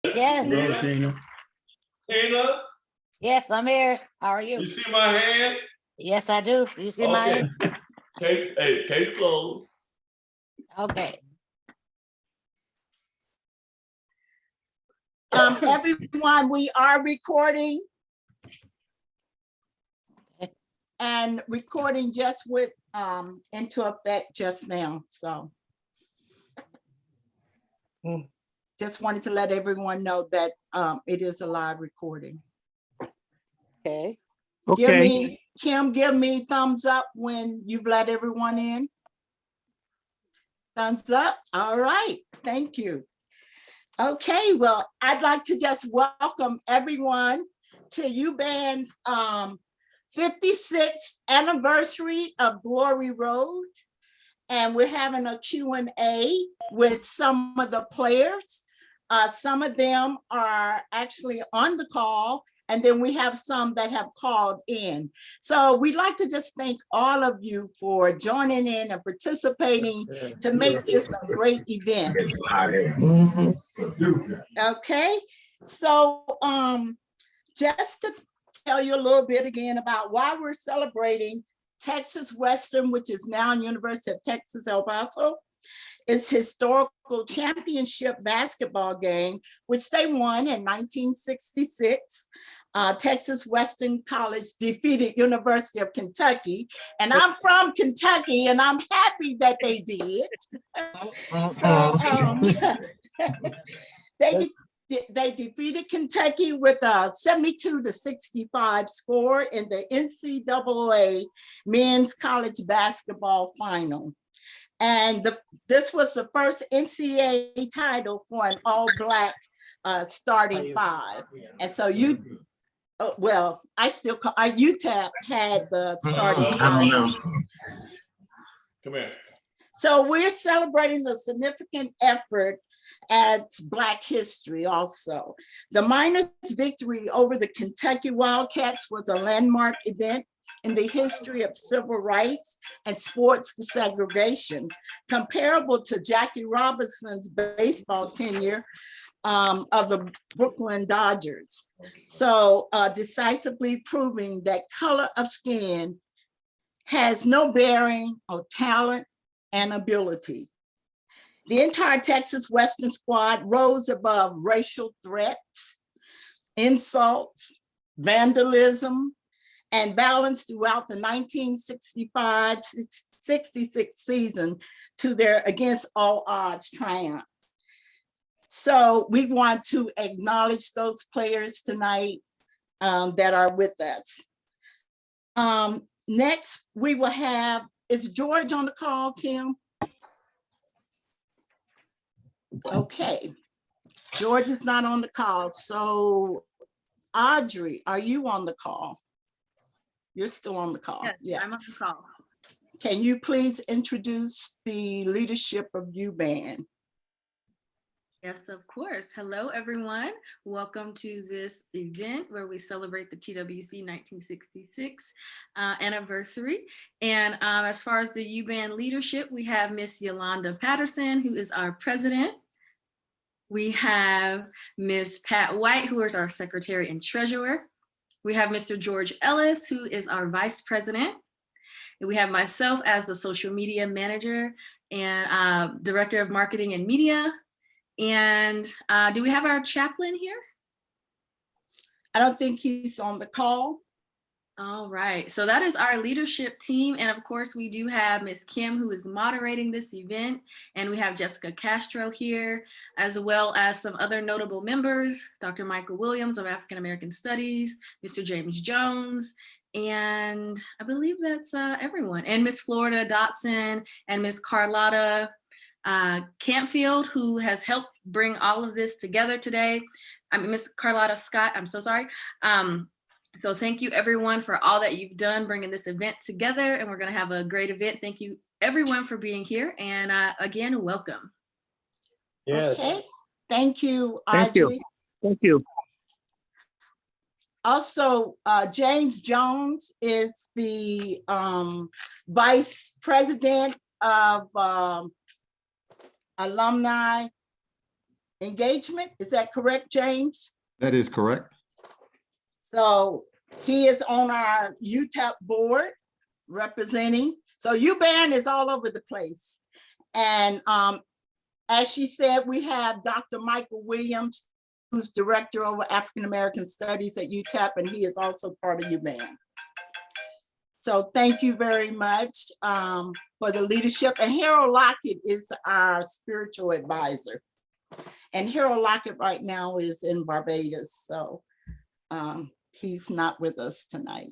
Yes. Hello, Tina. Tina, Yes, I'm here. How are you? you see my hand? Yes, I do. You see Okay. my Take it close. okay. Everyone, we are recording. Okay. And recording just went into effect just now, so. Just wanted to let everyone know that it is a live recording. Okay. Kim, give me thumbs up when you've let everyone in. Thumbs up, all right, thank you. Okay, well, I'd like to just welcome everyone to UBAN's 56th anniversary of Glory Road. And we're having a Q&A with some of the players. Some of them are actually on the call, and then we have some that have called in. So we'd like to just thank all of you for joining in and participating to make this a great event. Okay, so just to tell you a little bit again about why we're celebrating Texas Western, which is now University of Texas, El Paso. It's historical championship basketball game, which they won in 1966. Texas Western College defeated University of Kentucky. And I'm from Kentucky, and I'm happy that they did. They defeated Kentucky with a 72-65 score in the NCAA men's college basketball final. And this was the first NCAA title for an all-Black starting five. And so UTEP had the starting five. I don't know. Come here. So we're celebrating the significant effort at Black history also. The Miners' victory over the Kentucky Wildcats was a landmark event in the history of civil rights and sports desegregation, comparable to Jackie Robinson's baseball tenure of the Brooklyn Dodgers. So decisively proving that color of skin has no bearing on talent and ability. The entire Texas Western squad rose above racial threats, insults, vandalism, and balance throughout the 1965-66 season to their against all odds triumph. So we want to acknowledge those players tonight that are with us. Next, we will have, is George on the call, Kim? Okay, George is not on the call. So Audrey, are you on the call? You're still on the call. Yes, I'm on the call. Can you please introduce the leadership of UBAN? Yes, of course. Hello, everyone. Welcome to this event where we celebrate the TWC 1966 anniversary. And as far as the UBAN leadership, we have Miss Yolanda Patterson, who is our president. We have Miss Pat White, who is our secretary and treasurer. We have Mr. George Ellis, who is our vice president. And we have myself as the social media manager and director of marketing and media. And do we have our chaplain here? I don't think he's on the call. All right, so that is our leadership team. And of course, we do have Ms. Kim, who is moderating this event. And we have Jessica Castro here, as well as some other notable members, Dr. Michael Williams of African American Studies, Mr. James Jones, and I believe that's everyone. And Ms. Florida Dotson and Ms. Carlotta Campfield, who has helped bring all of this together today. I mean, Ms. Carlotta Scott, I'm so sorry. So thank you everyone for all that you've done bringing this event together, and we're gonna have a great event. Thank you everyone for being here, and again, welcome. Yes. Okay, thank you, Thank you. Audrey. Thank you. Also, James Jones is the vice president of alumni engagement. Is that correct, James? That is correct. So he is on our UTEP board representing. So UBAN is all over the place. And as she said, we have Dr. Michael Williams, who's Director over African American Studies at UTEP, and he is also part of UBAN. So thank you very much for the leadership. And Harold Lockett is our spiritual advisor. And Harold Lockett right now is in Barbados, so he's not with us tonight.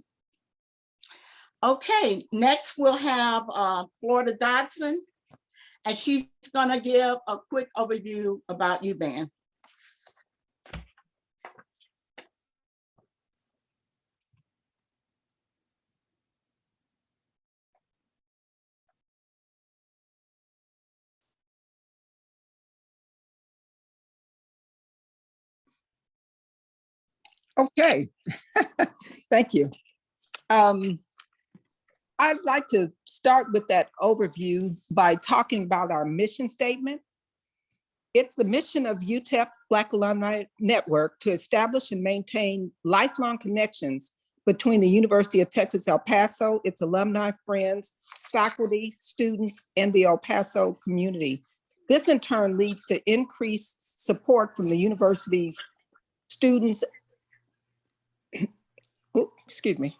Okay, next we'll have Florida Dodson, and she's gonna give a quick overview about UBAN. Okay, thank you. I'd like to start with that overview by talking about our mission statement. It's the mission of UTEP Black Alumni Network to establish and maintain lifelong connections between the University of Texas El Paso, its alumni, friends, faculty, students, and the El Paso community. This in turn leads to increased support from the university's students. Excuse me.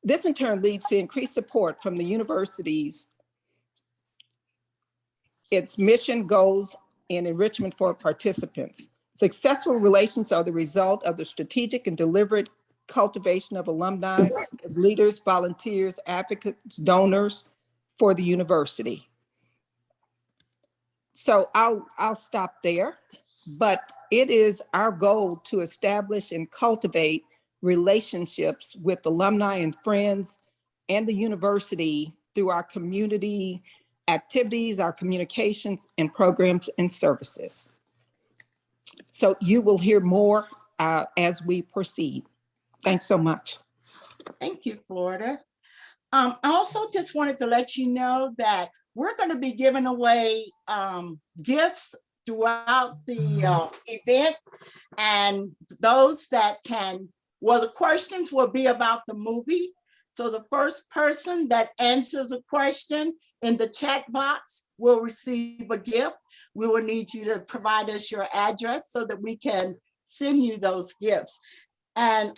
This in turn leads to increased support from the university's, its mission, goals, and enrichment for participants. Successful relations are the result of the strategic and deliberate cultivation of alumni as leaders, volunteers, advocates, donors for the university. So I'll stop there, but it is our goal to establish and cultivate relationships with alumni and friends and the university through our community activities, our communications and programs and services. So you will hear more as we proceed. Thanks so much. Thank you, Florida. I also just wanted to let you know that we're going to be giving away gifts throughout the event, and those that can, well, the questions will be about the movie. So the first person that answers a question in the chat box will receive a gift. We will need you to provide us your address so that we can send you those gifts. And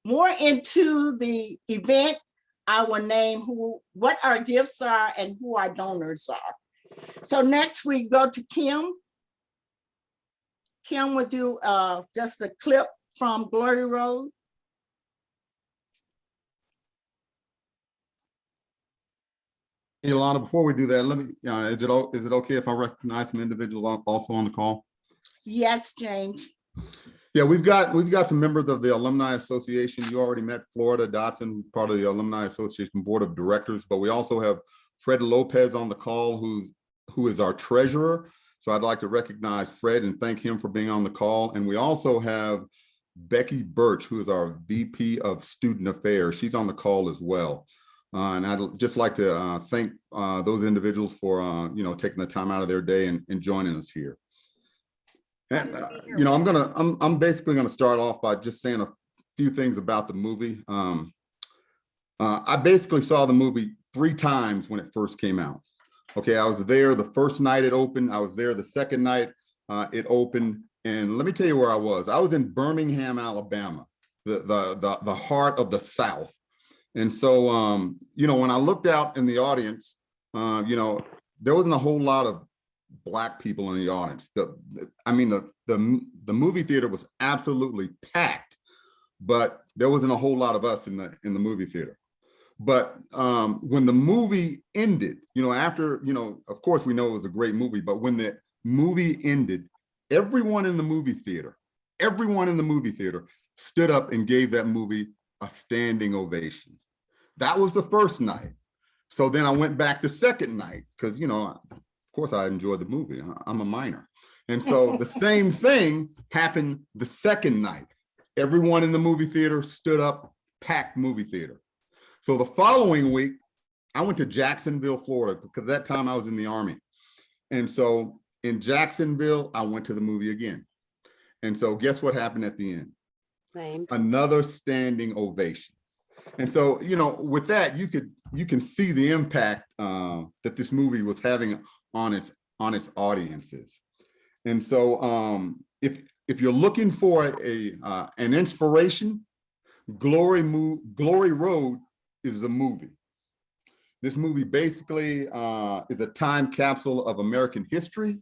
more into the event, I will name what our gifts are and who our donors are. So next we go to Kim. Kim will do just a clip from Glory Road. Hey, Ilana, before we do that, let me, is it okay if I recognize some individuals also on the call? Yes, James. Yeah, we've got some members of the Alumni Association. You already met Florida Dodson, who's part of the Alumni Association Board of Directors, but we also have Fred Lopez on the call, who is our treasurer. So I'd like to recognize Fred and thank him for being on the call. And we also have Becky Birch, who is our VP of Student Affairs. She's on the call as well. And I'd just like to thank those individuals for taking the time out of their day and joining us here. And I'm basically gonna start off by just saying a few things about the movie. I basically saw the movie 3 times when it first came out. Okay, I was there the first night it opened. I was there the second night it opened. And let me tell you where I was. I was in Birmingham, Alabama, the heart of the South. And so, when I looked out in the audience, there wasn't a whole lot of Black people in the audience. The movie theater was absolutely packed, but there wasn't a whole lot of us in the movie theater. But when the movie ended, after, of course we know it was a great movie, but when the movie ended, everyone in the movie theater stood up and gave that movie a standing ovation. That was the first night. So then I went back the second night because, of course I enjoyed the movie. I'm a minor. And so the same thing happened the second night. Everyone in the movie theater stood up, packed movie theater. So the following week, I went to Jacksonville, Florida, because that time I was in the Army. And so In Jacksonville, I went to the movie again. And so guess what happened at the end? Same. Another standing ovation. And so, you know, with that, you can see the impact that this movie was having on its audiences. And so if you're looking for an inspiration, Glory Road is a movie. This movie basically is a time capsule of American history.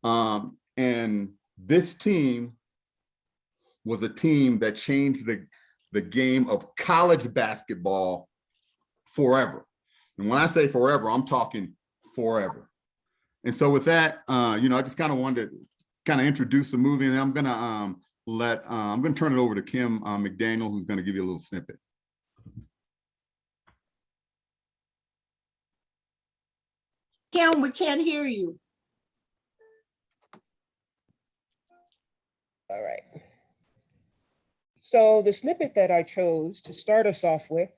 And this team was a team that changed the game of college basketball forever. And when I say forever, I'm talking forever. And so with that, you know, I just kind of wanted to kind of introduce the movie, and then I'm gonna turn it over to Kim McDaniel, who's gonna give you a little snippet. Kim, we can't hear you. All right. So the snippet that I chose to start us off with,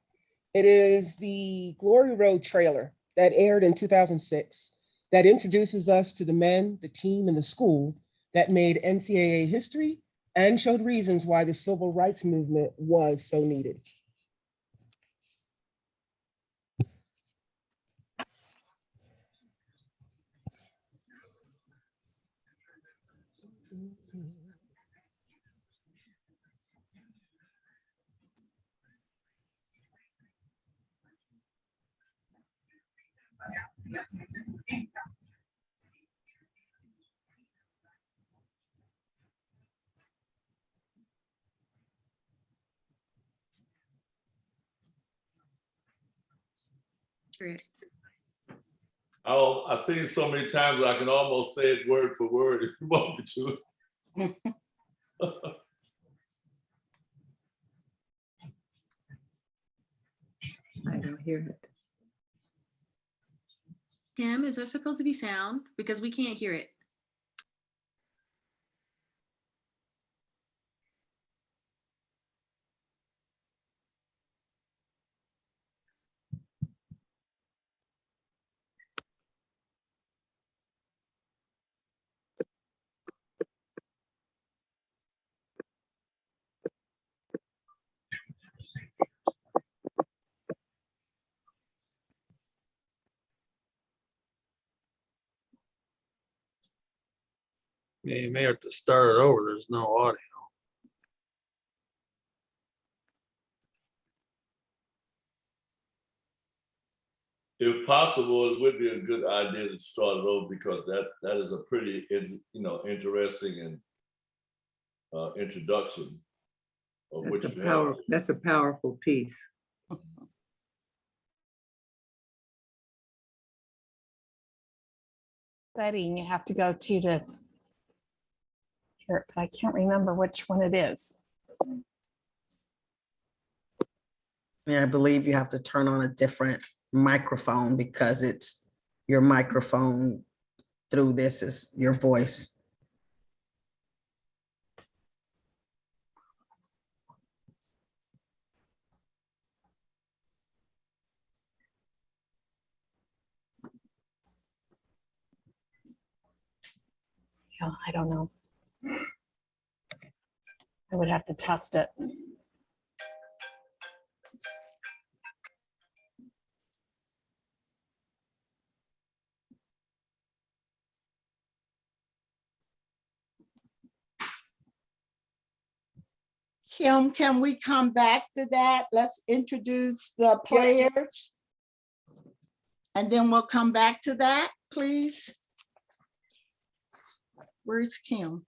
it is the Glory Road trailer that aired in 2006 that introduces us to the men, the team, and the school that made NCAA history and showed reasons why the civil rights movement was so needed. Great. Oh, I've seen it so many times I can almost say it word for word if you want me to. I don't hear it. Kim, is there supposed to be sound? Because we can't hear it. Yeah, you may have to start it over. There's no audio. If possible, it would be a good idea to start it over because that is a pretty, you know, interesting and introduction of what you have. That's a powerful piece. Setting you have to go to here, but I can't remember which one it is. Yeah, I believe you have to turn on a different microphone because it's your microphone through this is your voice. Yeah, I don't know. I would have to test it. Kim, can we come back to that? Let's introduce the players. And then we'll come back to that, please. Where's Kim?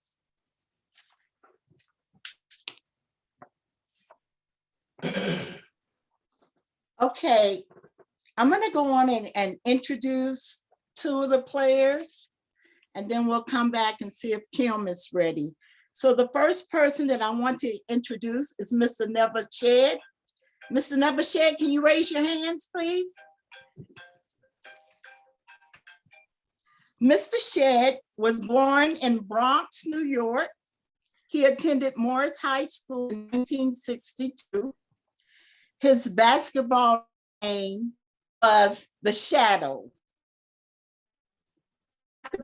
Okay, I'm gonna go on and introduce two of the players, and then we'll come back and see if Kim is ready. So the first person that I want to introduce is Mr. Nevershed. Mr. Nevershed, can you raise your hands, please? Mr. Shedd was born in Bronx, New York. He attended Morris High School in 1962. His basketball name was The Shadow.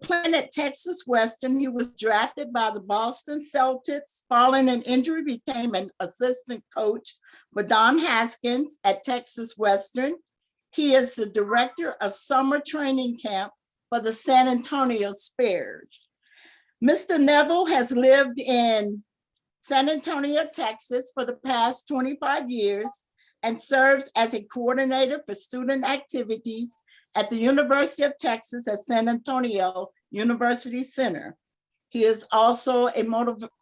Playing at Texas Western, he was drafted by the Boston Celtics. Following an injury, became an assistant coach for Don Haskins at Texas Western. He is the director of summer training camp for the San Antonio Spurs. Mr. Neville has lived in San Antonio, Texas for the past 25 years and serves as a coordinator for student activities at the University of Texas at San Antonio University Center. He is also a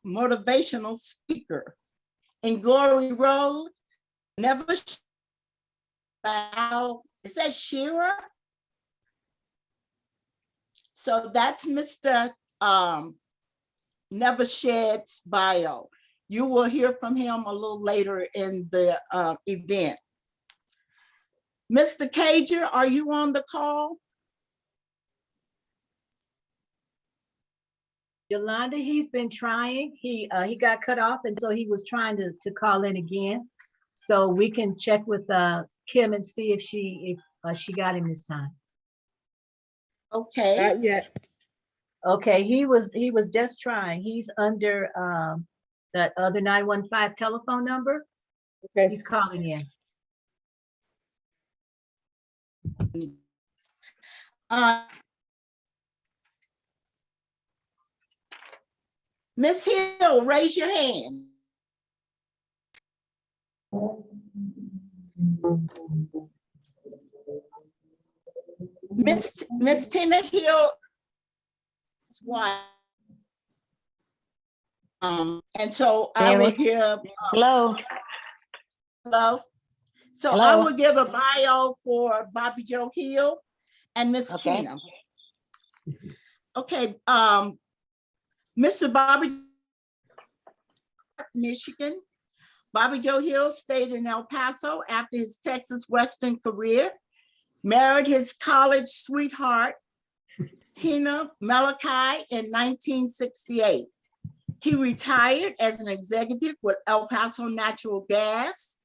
motivational speaker. In Glory Road, never, is that Shira? So that's Mr. Nevershed's bio. You will hear from him a little later in the event. Mr. Cager, are you on the call? Yolanda, he's been trying. He got cut off, and so he was trying to call in again. So we can check with Kim and see if she got him this time. Okay. Not yet. Okay, he was just trying. He's under that other 915 telephone number. Okay. He's calling in. Miss Hill, raise your hand. Miss Tina Hill. Why? And so I will give. Hello. Hello. So Hello. I will give a bio for Bobby Joe Hill and Miss Okay. Tina. Okay. Mr. Bobby, Michigan. Bobby Joe Hill stayed in El Paso after his Texas Western career, married his college sweetheart, Tina Malachi, in 1968. He retired as an executive with El Paso Natural Gas.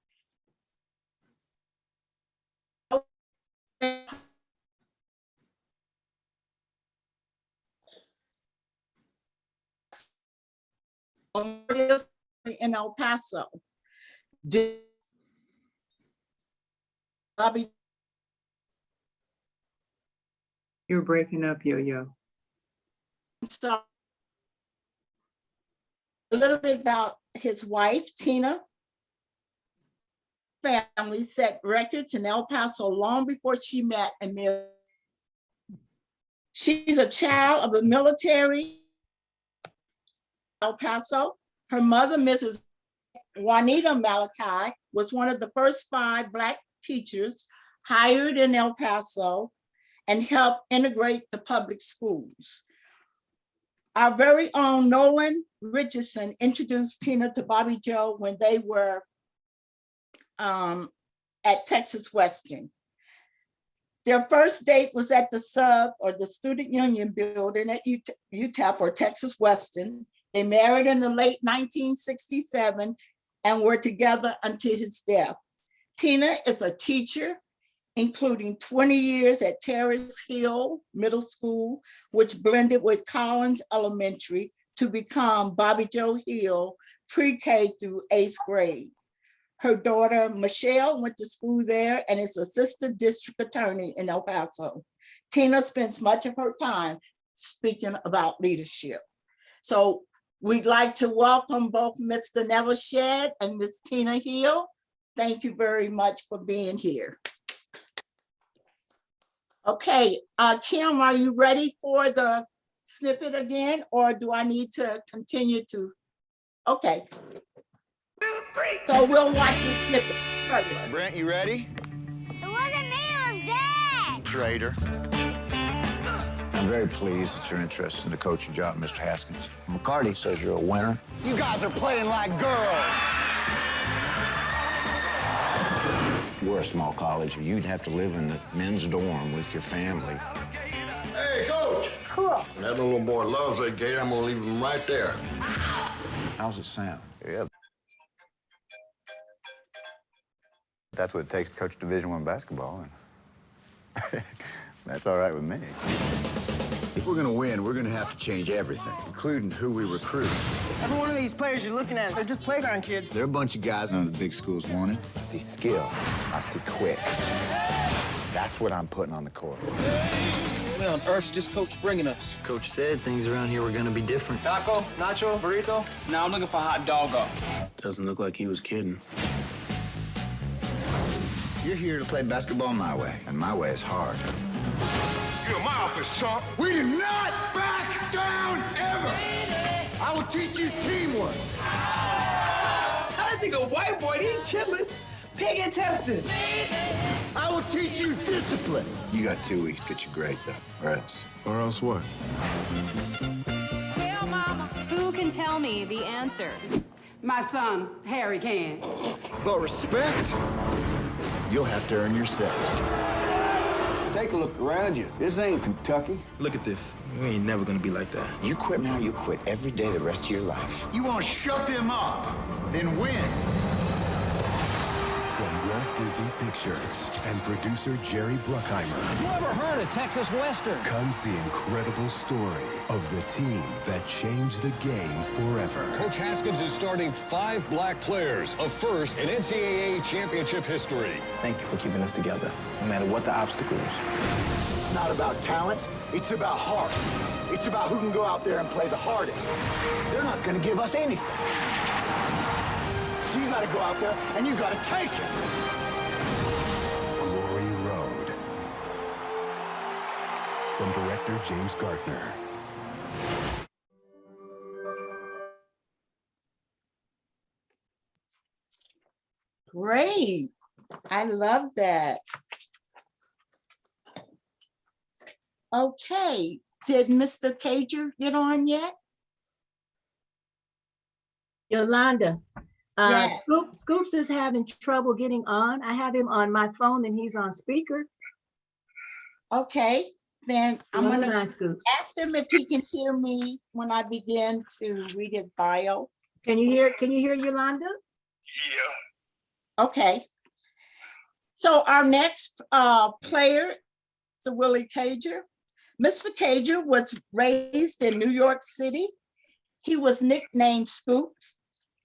In El Paso. Bobby. You're breaking up, Yo-Yo. So a little bit about his wife, Tina. Family set records in El Paso long before she met and married. She's a child of the military. El Paso. Her mother, Mrs. Juanita Malachi, was one of the first 5 Black teachers hired in El Paso and helped integrate the public schools. Our very own Nolan Richardson introduced Tina to Bobby Joe when they were at Texas Western. Their first date was at the sub or the Student Union building at UTEP or Texas Western. They married in the late 1967 and were together until his death. Tina is a teacher, including 20 years at Terrace Hill Middle School, which blended with Collins Elementary to become Bobby Joe Hill pre-K through 8th grade. Her daughter, Michelle, went to school there and is assistant district attorney in El Paso. Tina spends much of her time speaking about leadership. So we'd like to welcome both Mr. Nevershed and Ms. Tina Hill. Thank you very much for being here. Okay, Kim, are you ready for the snippet again, or do I need to continue to? Okay. So we'll watch the snippet further. Brent, you ready? It wasn't me, it was Dad. Traitor. I'm very pleased that you're interested in the coaching job, Mr. Haskins. McCarty says you're a winner. You guys are playing like girls. We're a small college. You'd have to live in the men's dorm with your family. Hey, Coach. Cool. That little boy loves that gate. I'm gonna leave him right there. How's it sound? Yeah. That's what it takes to coach Division I basketball. And that's all right with me. If we're gonna win, we're gonna have to change everything, including who we recruit. Every one of these players you're looking at, they're just playground kids. There are a bunch of guys none of the big schools wanted. I see skill. I see quick. That's what I'm putting on the court. Where on earth's this coach bringing us? Coach said things around here were gonna be different. Taco, nacho, burrito? Now I'm looking for hot doggo. Doesn't look like he was kidding. You're here to play basketball my way, and my way is hard. You're in my office, chump. We do not back down ever. I will teach you teamwork. I think a white boy eat chitlins, pig intestine. I will teach you discipline. You got 2 weeks to get your grades up, or else. Or else what? Tell Mama. Who can tell me the answer? My son, Harry, can. But respect, you'll have to earn yourselves. Take a look around you. This ain't Kentucky. Look at this. We ain't never gonna be like that. You quit now, you quit every day the rest of your life. You want to shut them up, then win. From Walt Disney Pictures and producer Jerry Bruckheimer. You ever heard of Texas Western? Comes the incredible story of the team that changed the game forever. Coach Haskins is starting 5 black players, a first in NCAA championship history. Thank you for keeping us together, no matter what the obstacles. It's not about talent, it's about heart. It's about who can go out there and play the hardest. They're not going to give us anything. So you got to go out there and you got to take it. Glory Road. From director James Gardner. Great. I love that. Okay, did Mr. Cager get on yet? Yolanda, Yes. Scoops is having trouble getting on. I have him on my phone and he's on speaker. Okay, then I'm Never gonna mind, Scoops. ask him if he can hear me when I begin to read his bio. Can you hear Yolanda? Yeah. Okay. So our next player is Willie Cager. Mr. Cager was raised in New York City. He was nicknamed Scoops.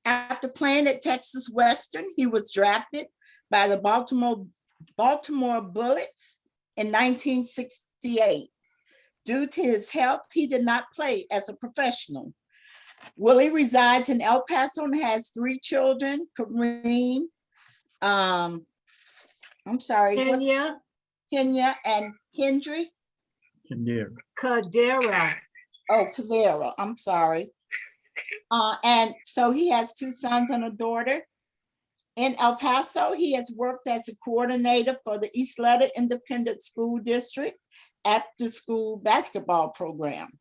After playing at Texas Western, he was drafted by the Baltimore Bullets in 1968. Due to his health, he did not play as a professional. Willie resides in El Paso and has 3 children, Kareem, Kenya and Kendry. Cadera. Oh, Cadera, I'm sorry. And so he has 2 sons and a daughter. In El Paso, he has worked as a coordinator for the Eastletta Independent School District after school basketball program.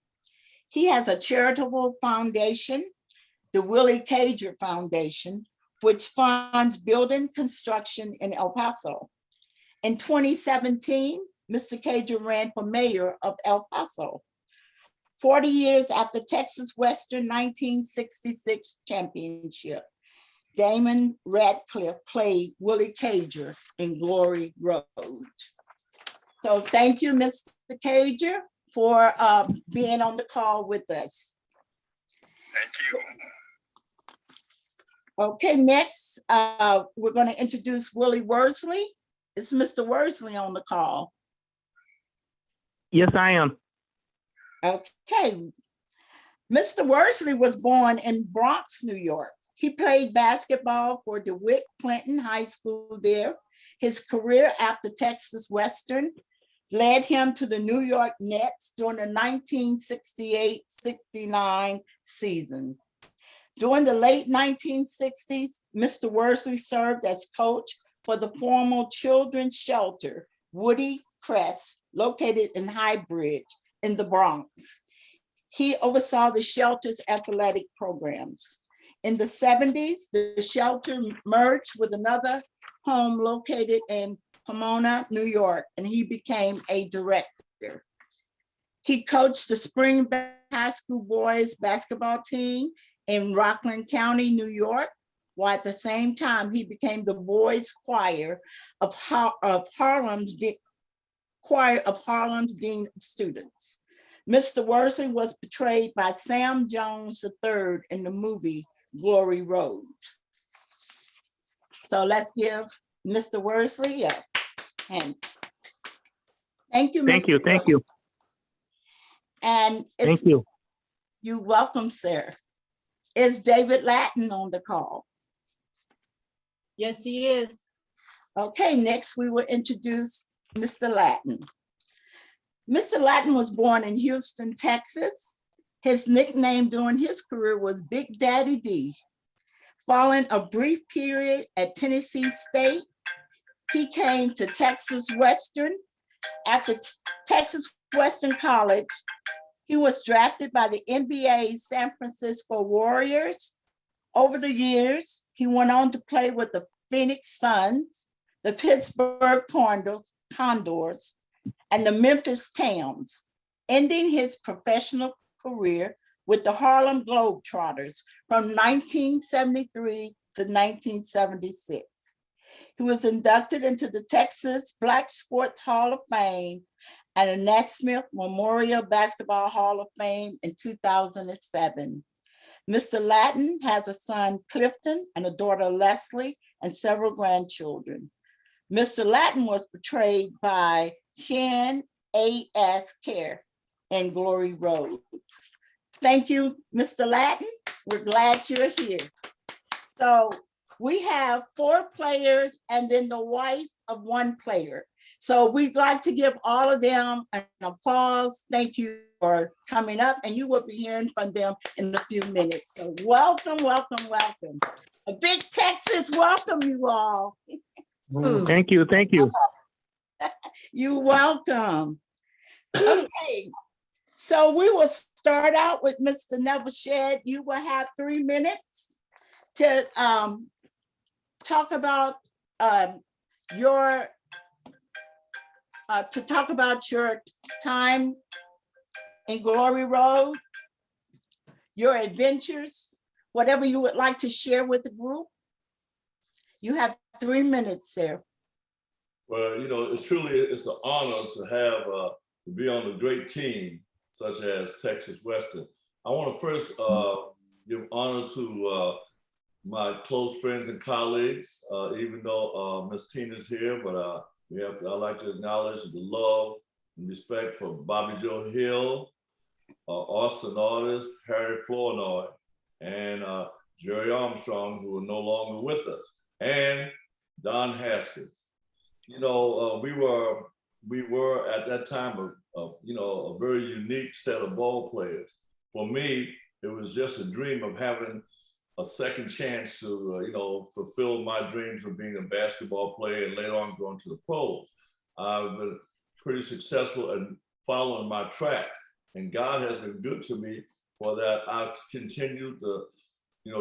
He has a charitable foundation, the Willie Cager Foundation, which funds building construction in El Paso. In 2017, Mr. Cager ran for mayor of El Paso. 40 years after Texas Western 1966 championship, Damon Radcliffe played Willie Cager in Glory Road. So thank you, Mr. Cager, for being on the call with us. Thank you. Okay, next, we're going to introduce Willie Worsley. Is Mr. Worsley on the call? Yes, I am. Okay. Mr. Worsley was born in Bronx, New York. He played basketball for DeWitt Clinton High School there. His career after Texas Western led him to the New York Nets during the 1968-69 season. During the late 1960s, Mr. Worsley served as coach for the former children's shelter, Woody Crest, located in High Bridge in the Bronx. He oversaw the shelter's athletic programs. In the 70s, the shelter merged with another home located in Pomona, New York, and he became a director. He coached the Springbank High School boys basketball team in Rockland County, New York, while at the same time he became the boys choir of Harlem's Dean of Students. Mr. Worsley was portrayed by Sam Jones III in the movie Glory Road. So let's give Mr. Worsley a hand. Thank you, Thank you, Mr. thank you, And thank it's, you. you're welcome, sir. Is David Lattin on the call? Yes, he is. Okay, next we will introduce Mr. Lattin. Mr. Lattin was born in Houston, Texas. His nickname during his career was Big Daddy D. Following a brief period at Tennessee State, he came to Texas Western. After Texas Western College, he was drafted by the NBA San Francisco Warriors. Over the years, he went on to play with the Phoenix Suns, the Pittsburgh Condors, and the Memphis Tams, ending his professional career with the Harlem Globetrotters from 1973 to 1976. He was inducted into the Texas Black Sports Hall of Fame and the Naismith Memorial Basketball Hall of Fame in 2007. Mr. Lattin has a son, Clifton, and a daughter, Leslie, and several grandchildren. Mr. Lattin was portrayed by Shan A.S. Kerr in Glory Road. Thank you, Mr. Lattin. We're glad you're here. So we have 4 players and then the wife of 1 player. So we'd like to give all of them an applause. Thank you for coming up, and you will be hearing from them in a few minutes. So welcome, welcome, welcome. A big Texas welcome, you all. Thank you, thank you. You're welcome. Okay, so we will start out with Mr. Nevelshed. You will have 3 minutes to talk about your time in Glory Road, your adventures, whatever you would like to share with the group. You have 3 minutes, sir. Well, you know, it's an honor to have to be on a great team such as Texas Western. I want to first give honor to my close friends and colleagues, even though Ms. Tina's here, but I'd like to acknowledge the love and respect for Bobby Joe Hill, Austin Orders, Harry Flournoy, and Jerry Armstrong, who are no longer with us, and Don Haskins. You know, we were at that time a very unique set of ball players. For me, it was just a dream of having a second chance to fulfill my dreams of being a basketball player and later on going to the pros. I've been pretty successful in following my track, and God has been good to me for that. I've continued to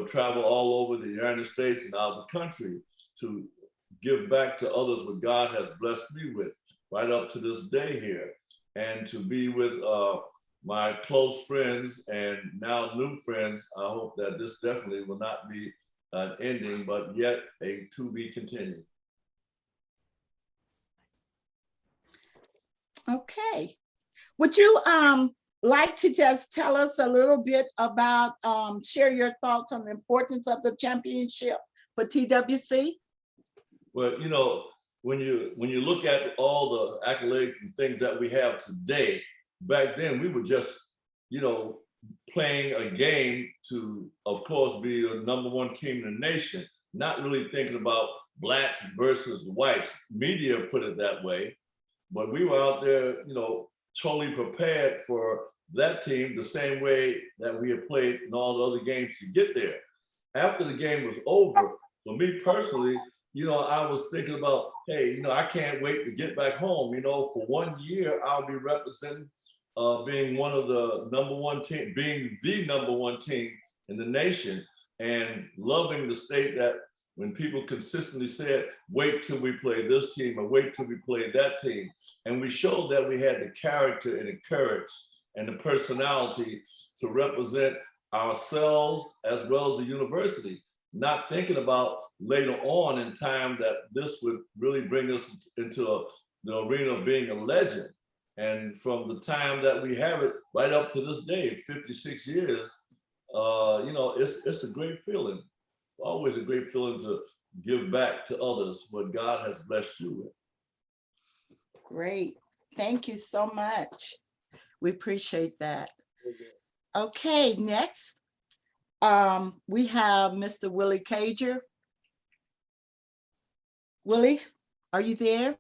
travel all over the United States and out of the country to give back to others what God has blessed me with right up to this day here, and to be with my close friends and now new friends. I hope that this definitely will not be an ending, but yet a to be continued. Okay. Would you like to just tell us a little bit about, share your thoughts on the importance of the championship for TWC? Well, you know, when you look at all the accolades and things that we have today, back then we were just, playing a game to, of course, be the #1 team in the nation, not really thinking about blacks versus whites. Media put it that way, but we were out there, totally prepared for that team the same way that we had played in all the other games to get there. After the game was over, for me personally, I was thinking about, hey, I can't wait to get back home. For 1 year, I'll be representing, being one of the #1 team, being the #1 team in the nation, and loving the state that when people consistently said, wait till we play this team or wait till we play that team. And we showed that we had the character and the courage and the personality to represent ourselves as well as the university, not thinking about later on in time that this would really bring us into the arena of being a legend. And from the time that we have it right up to this day, 56 years, you know, it's a great feeling. Always a great feeling to give back to others what God has blessed you with. Great. Thank you so much. We appreciate that. Okay, next, we have Mr. Willie Cager. Willie, are you there?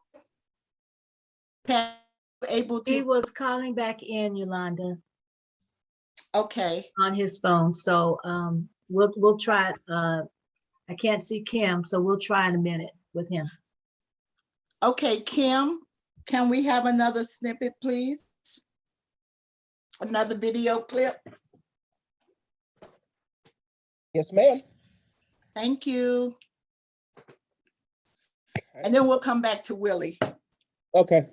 Pat, able to? He was calling back in, Yolanda, Okay, on his phone. So we'll try. I can't see Kim, so we'll try in a minute with him. okay, Kim, can we have another snippet, please? Another video clip? Yes, ma'am. Thank you. And then we'll come back to Willie. Okay.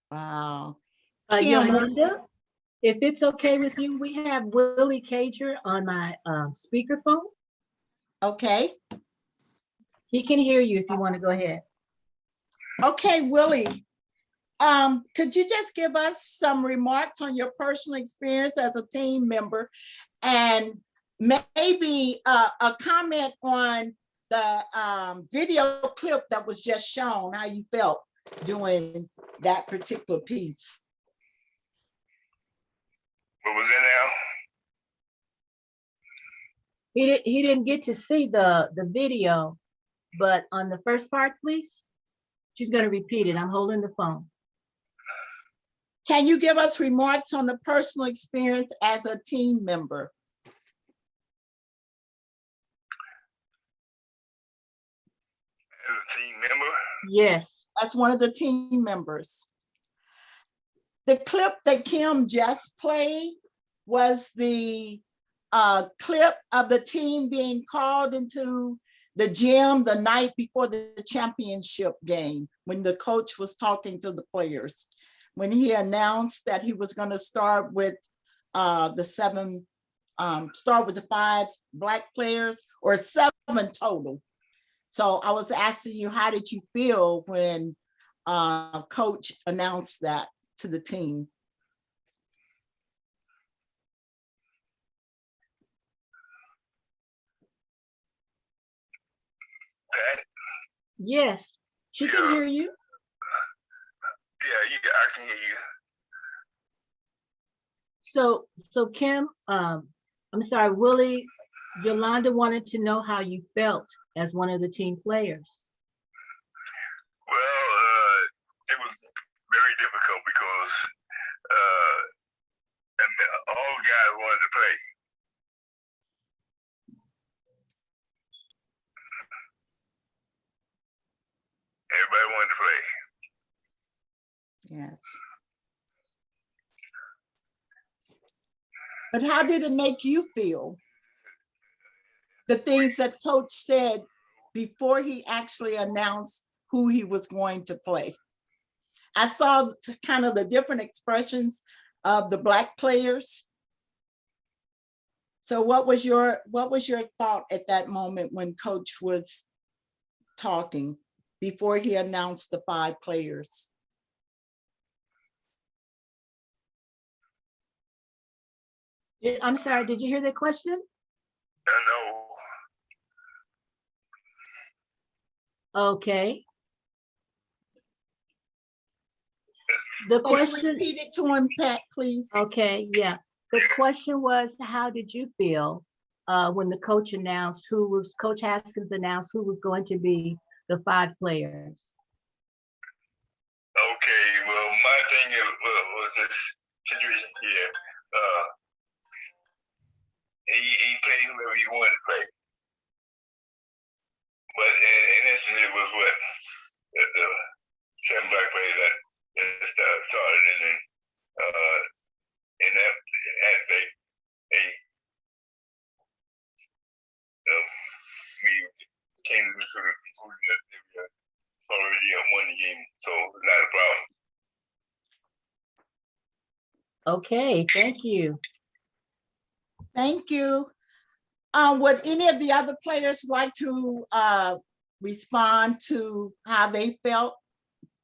Wow. Kim, Yolanda, if it's okay with you, we have Willie Cager on my speakerphone. okay. He can hear you if you want to go ahead. Okay, Willie, could you just give us some remarks on your personal experience as a team member and maybe a comment on the video clip that was just shown, how you felt doing that particular piece? What was in there? He didn't get to see the video, but on the first part, please. She's going to repeat it. I'm holding the phone. Can you give us remarks on the personal experience as a team member? As a team member? Yes. As one of the team members. The clip that Kim just played was the clip of the team being called into the gym the night before the championship game, when the coach was talking to the players, when he announced that he was going to start with the 5 Black players, or 7 total. So I was asking you, how did you feel when coach announced that to the team? Yes, she can hear you. Yeah, I can hear you. So Kim, I'm sorry, Willie, Yolanda wanted to know how you felt as one of the team players. Well, it was very difficult because all guys wanted to play. Everybody wanted to play. Yes. But how did it make you feel? The things that coach said before he actually announced who he was going to play. I saw kind of the different expressions of the Black players. So what was your thought at that moment when coach was talking before he announced the 5 players? I'm sorry, did you hear that question? No. Okay. The question. Repeat it to him, Pat, please. Okay, yeah. The question was, how did you feel when the coach announced Coach Haskins announced who was going to be the 5 players? my thing was this situation here. He played whoever he wanted to play. But in essence, it was what the 7 black players that started, and then in that aspect, we came to the conclusion that we already won the game, so it's not a problem. Okay, thank you. Thank you. Would any of the other players like to respond to how they felt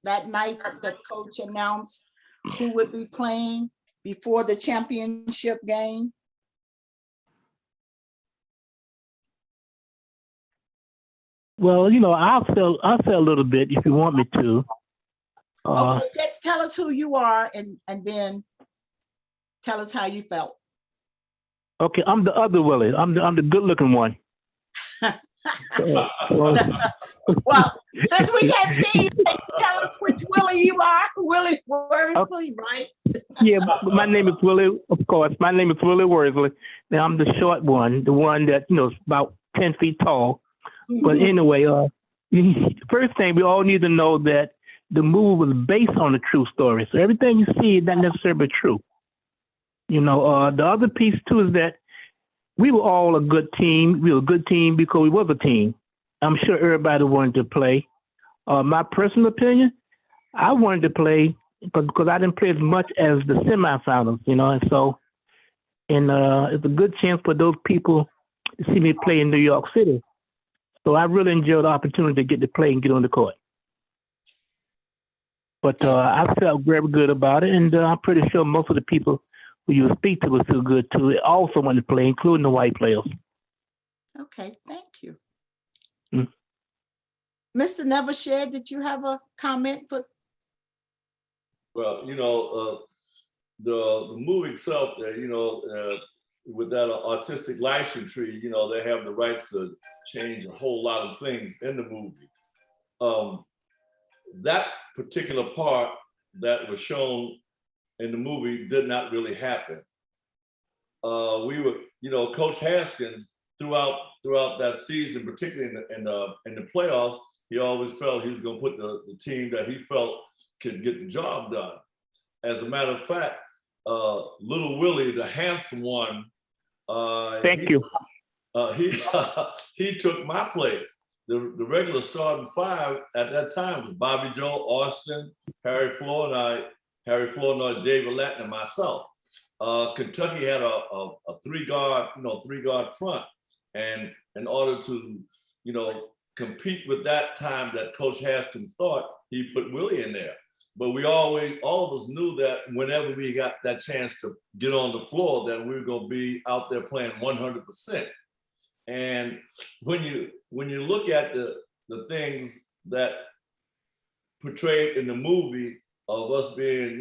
that night that coach announced who would be playing before the championship game? Well, I'll say a little bit if you want me to. Okay, just tell us who you are and then tell us how you felt. Okay, I'm the other Willie. I'm the good-looking one. Well, since we can't see you, tell us which Willie you are. Willie Worsley, right? Yeah, my name is Willie, of course. My name is Willie Worsley. Now, I'm the short one, the one that, is about 10 feet tall. But anyway, first thing, we all need to know that the movie was based on a true story. So everything you see is not necessarily true. The other piece, too, is that we were all a good team. We were a good team because we was a team. I'm sure everybody wanted to play. My personal opinion, I wanted to play because I didn't play as much as the semifinals, and so it's a good chance for those people to see me play in New York City. So I really enjoyed the opportunity to get to play and get on the court. But I felt very good about it, and I'm pretty sure most of the people who you speak to was so good too. They also wanted to play, including the white players. Okay, thank you. Mm. Mr. Nevershed, did you have a comment for? Well, the movie itself, with that artistic license tree, they have the rights to change a whole lot of things in the movie. That particular part that was shown in the movie did not really happen. We were, Coach Haskins throughout that season, particularly in the playoffs, he always felt he was going to put the team that he felt could get the job done. As a matter of fact, little Willie, the handsome one, Thank you. He took my place. The regular starting 5 at that time was Bobby Joe, Austin, Harry Flournoy, David Latin, and myself. Kentucky had a 3-guard front, and in order to compete with that time that Coach Haskins thought, he put Willie in there. But all of us knew that whenever we got that chance to get on the floor, that we were going to be out there playing 100%. And when you look at the things that portrayed in the movie of us being,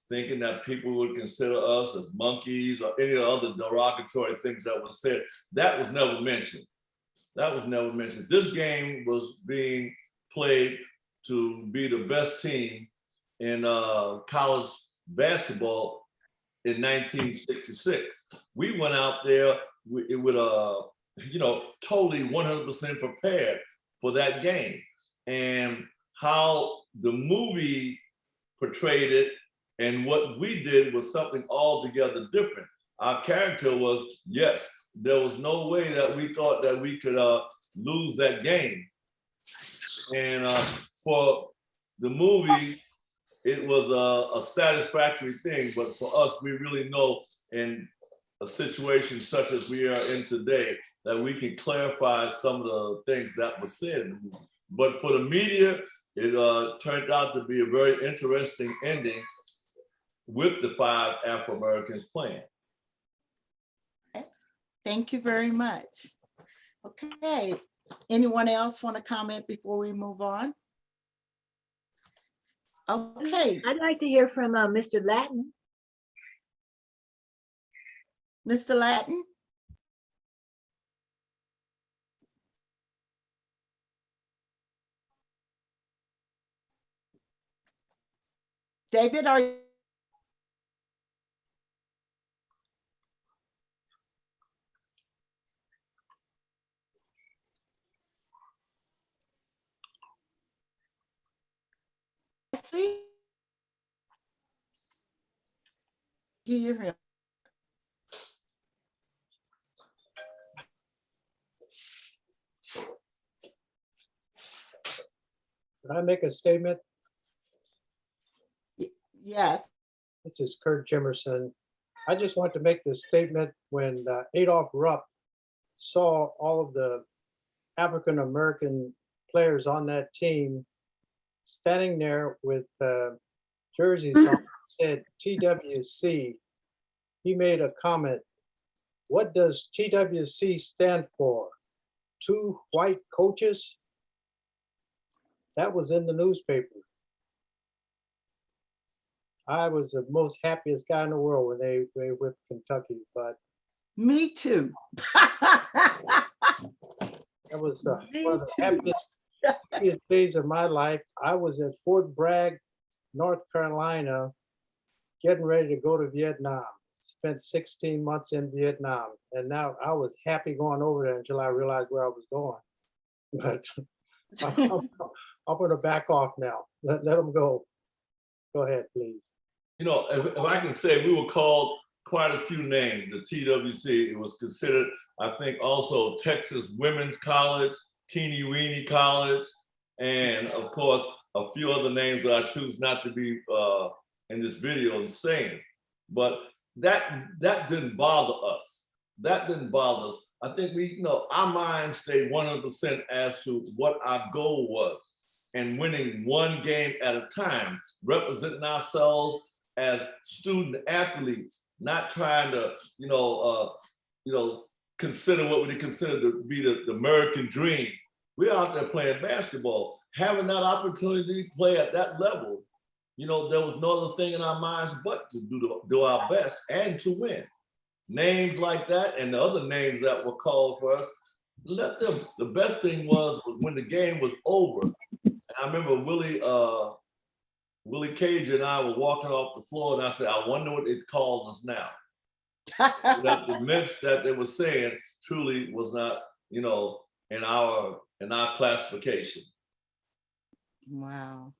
thinking that people would consider us as monkeys or any other derogatory things that were said, that was never mentioned. This game was being played to be the best team in college basketball in 1966. We went out there with totally 100% prepared for that game. And how the movie portrayed it and what we did was something altogether different. Our character was, yes, there was no way that we thought that we could lose that game. And for the movie, it was a satisfactory thing, but for us, we really know in a situation such as we are in today, that we can clarify some of the things that were said. But for the media, it turned out to be a very interesting ending with the 5 Afro-Americans playing. Thank you very much. Okay, anyone else want to comment before we move on? Okay. I'd like to hear from Mr. Latin. Mr. Latin? David, are you? See? Hear him. Can I make a statement? Yes. This is Kurt Jimerson. I just want to make this statement when Adolph Rupp saw all of the African-American players on that team standing there with jerseys on that said TWC. He made a comment. What does TWC stand for? 2 white coaches? That was in the newspaper. I was the most happiest guy in the world when they whipped Kentucky, but me too. That was one of the happiest days of my life. I was at Fort Bragg, North Carolina, getting ready to go to Vietnam. Spent 16 months in Vietnam, and now I was happy going over there until I realized where I was going. But I'm going to back off now. Let them go. Go ahead, please. You know, if I can say, we were called quite a few names, the TWC. It was considered, I think, also Texas Women's College, Teeny Weeny College, and of course, a few other names that I choose not to be in this video and saying. But that didn't bother us. That didn't bother us. I think our minds stayed 100% as to what our goal was, and winning one game at a time, representing ourselves as student athletes, not trying to, consider what we consider to be the American dream. We're out there playing basketball, having that opportunity to play at that level. There was no other thing in our minds but to do our best and to win. Names like that and the other names that were called for us, let them. The best thing was when the game was over. And I remember Willie Cager and I were walking off the floor, and I said, I wonder what it's calling us now. That the myths that they were saying truly was not, in our classification. Wow.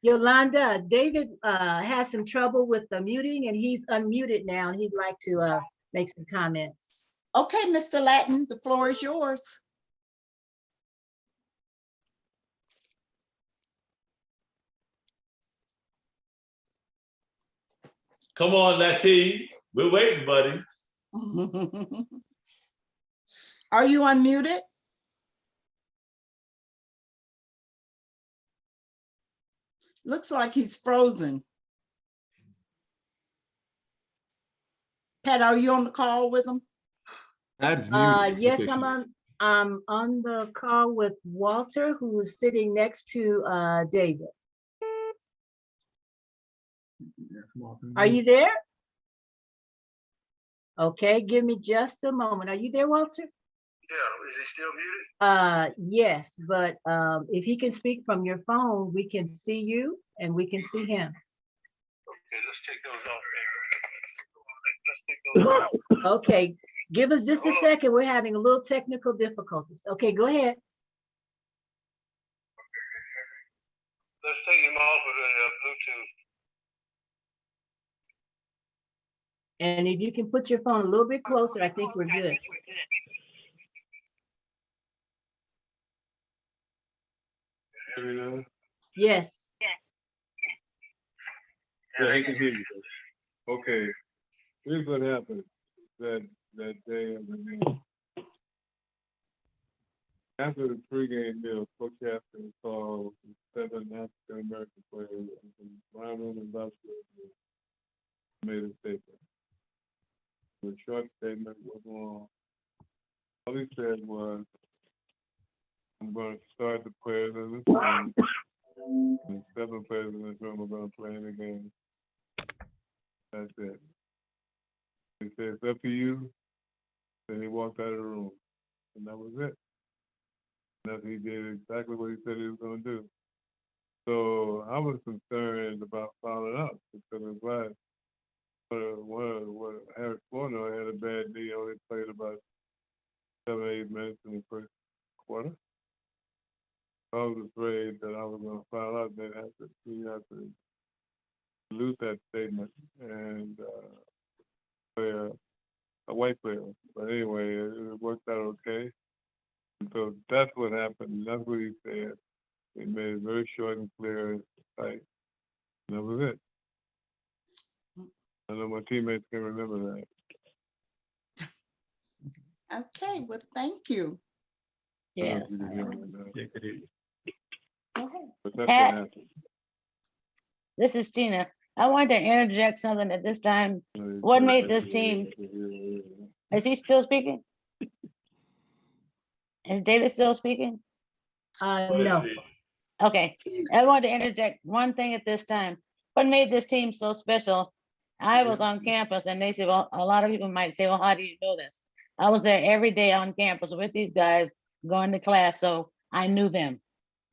Yolanda, David has some trouble with the muting, and he's unmuted now, and he'd like to make some comments. Okay, Mr. Latin, the floor is yours. Come on, Latin. We're waiting, buddy. Are you unmuted? Looks like he's frozen. Pat, are you on the call with him? That's muted. Yes, I'm on the call with Walter, who is sitting next to David. Are you there? Okay, give me just a moment. Are you there, Walter? Yeah, is he still muted? Yes, but if he can speak from your phone, we can see you and we can see him. Okay, let's take those off there. Let's take those off. Okay, give us just a second. We're having a little technical difficulties. Okay, go ahead. Let's take him off of the Bluetooth. And if you can put your phone a little bit closer, I think we're good. Yes. Yeah, I can hear you. Okay, here's what happened that day of the game. After the pregame meal, Coach Haskins called 7 African American players from Wyoming and Basketball made a statement. The short statement was long. All he said was, I'm going to start the players in this room. And 7 players in this room are going to play in the game. That's it. He said, it's up to you. Then he walked out of the room. And that was it. And he did exactly what he said he was going to do. So I was concerned about fouling out because it's like one Harris Warner had a bad knee, only played about 7-8 minutes in the first quarter. I was afraid that I was going to foul out. We had to lose that statement and play a white player. But anyway, it worked out okay. And so that's what happened. That's what he said. He made it very short and clear and tight. And that was it. I know my teammates can remember that. Okay, well, thank you. Yeah. But that's Pat, what happened. this is Tina. I wanted to interject something at this time. What made this team? Is he still speaking? Is David still speaking? No. Okay, I wanted to interject one thing at this time. What made this team so special? I was on campus and they said, well, a lot of people might say, well, how do you know this? I was there every day on campus with these guys going to class, so I knew them.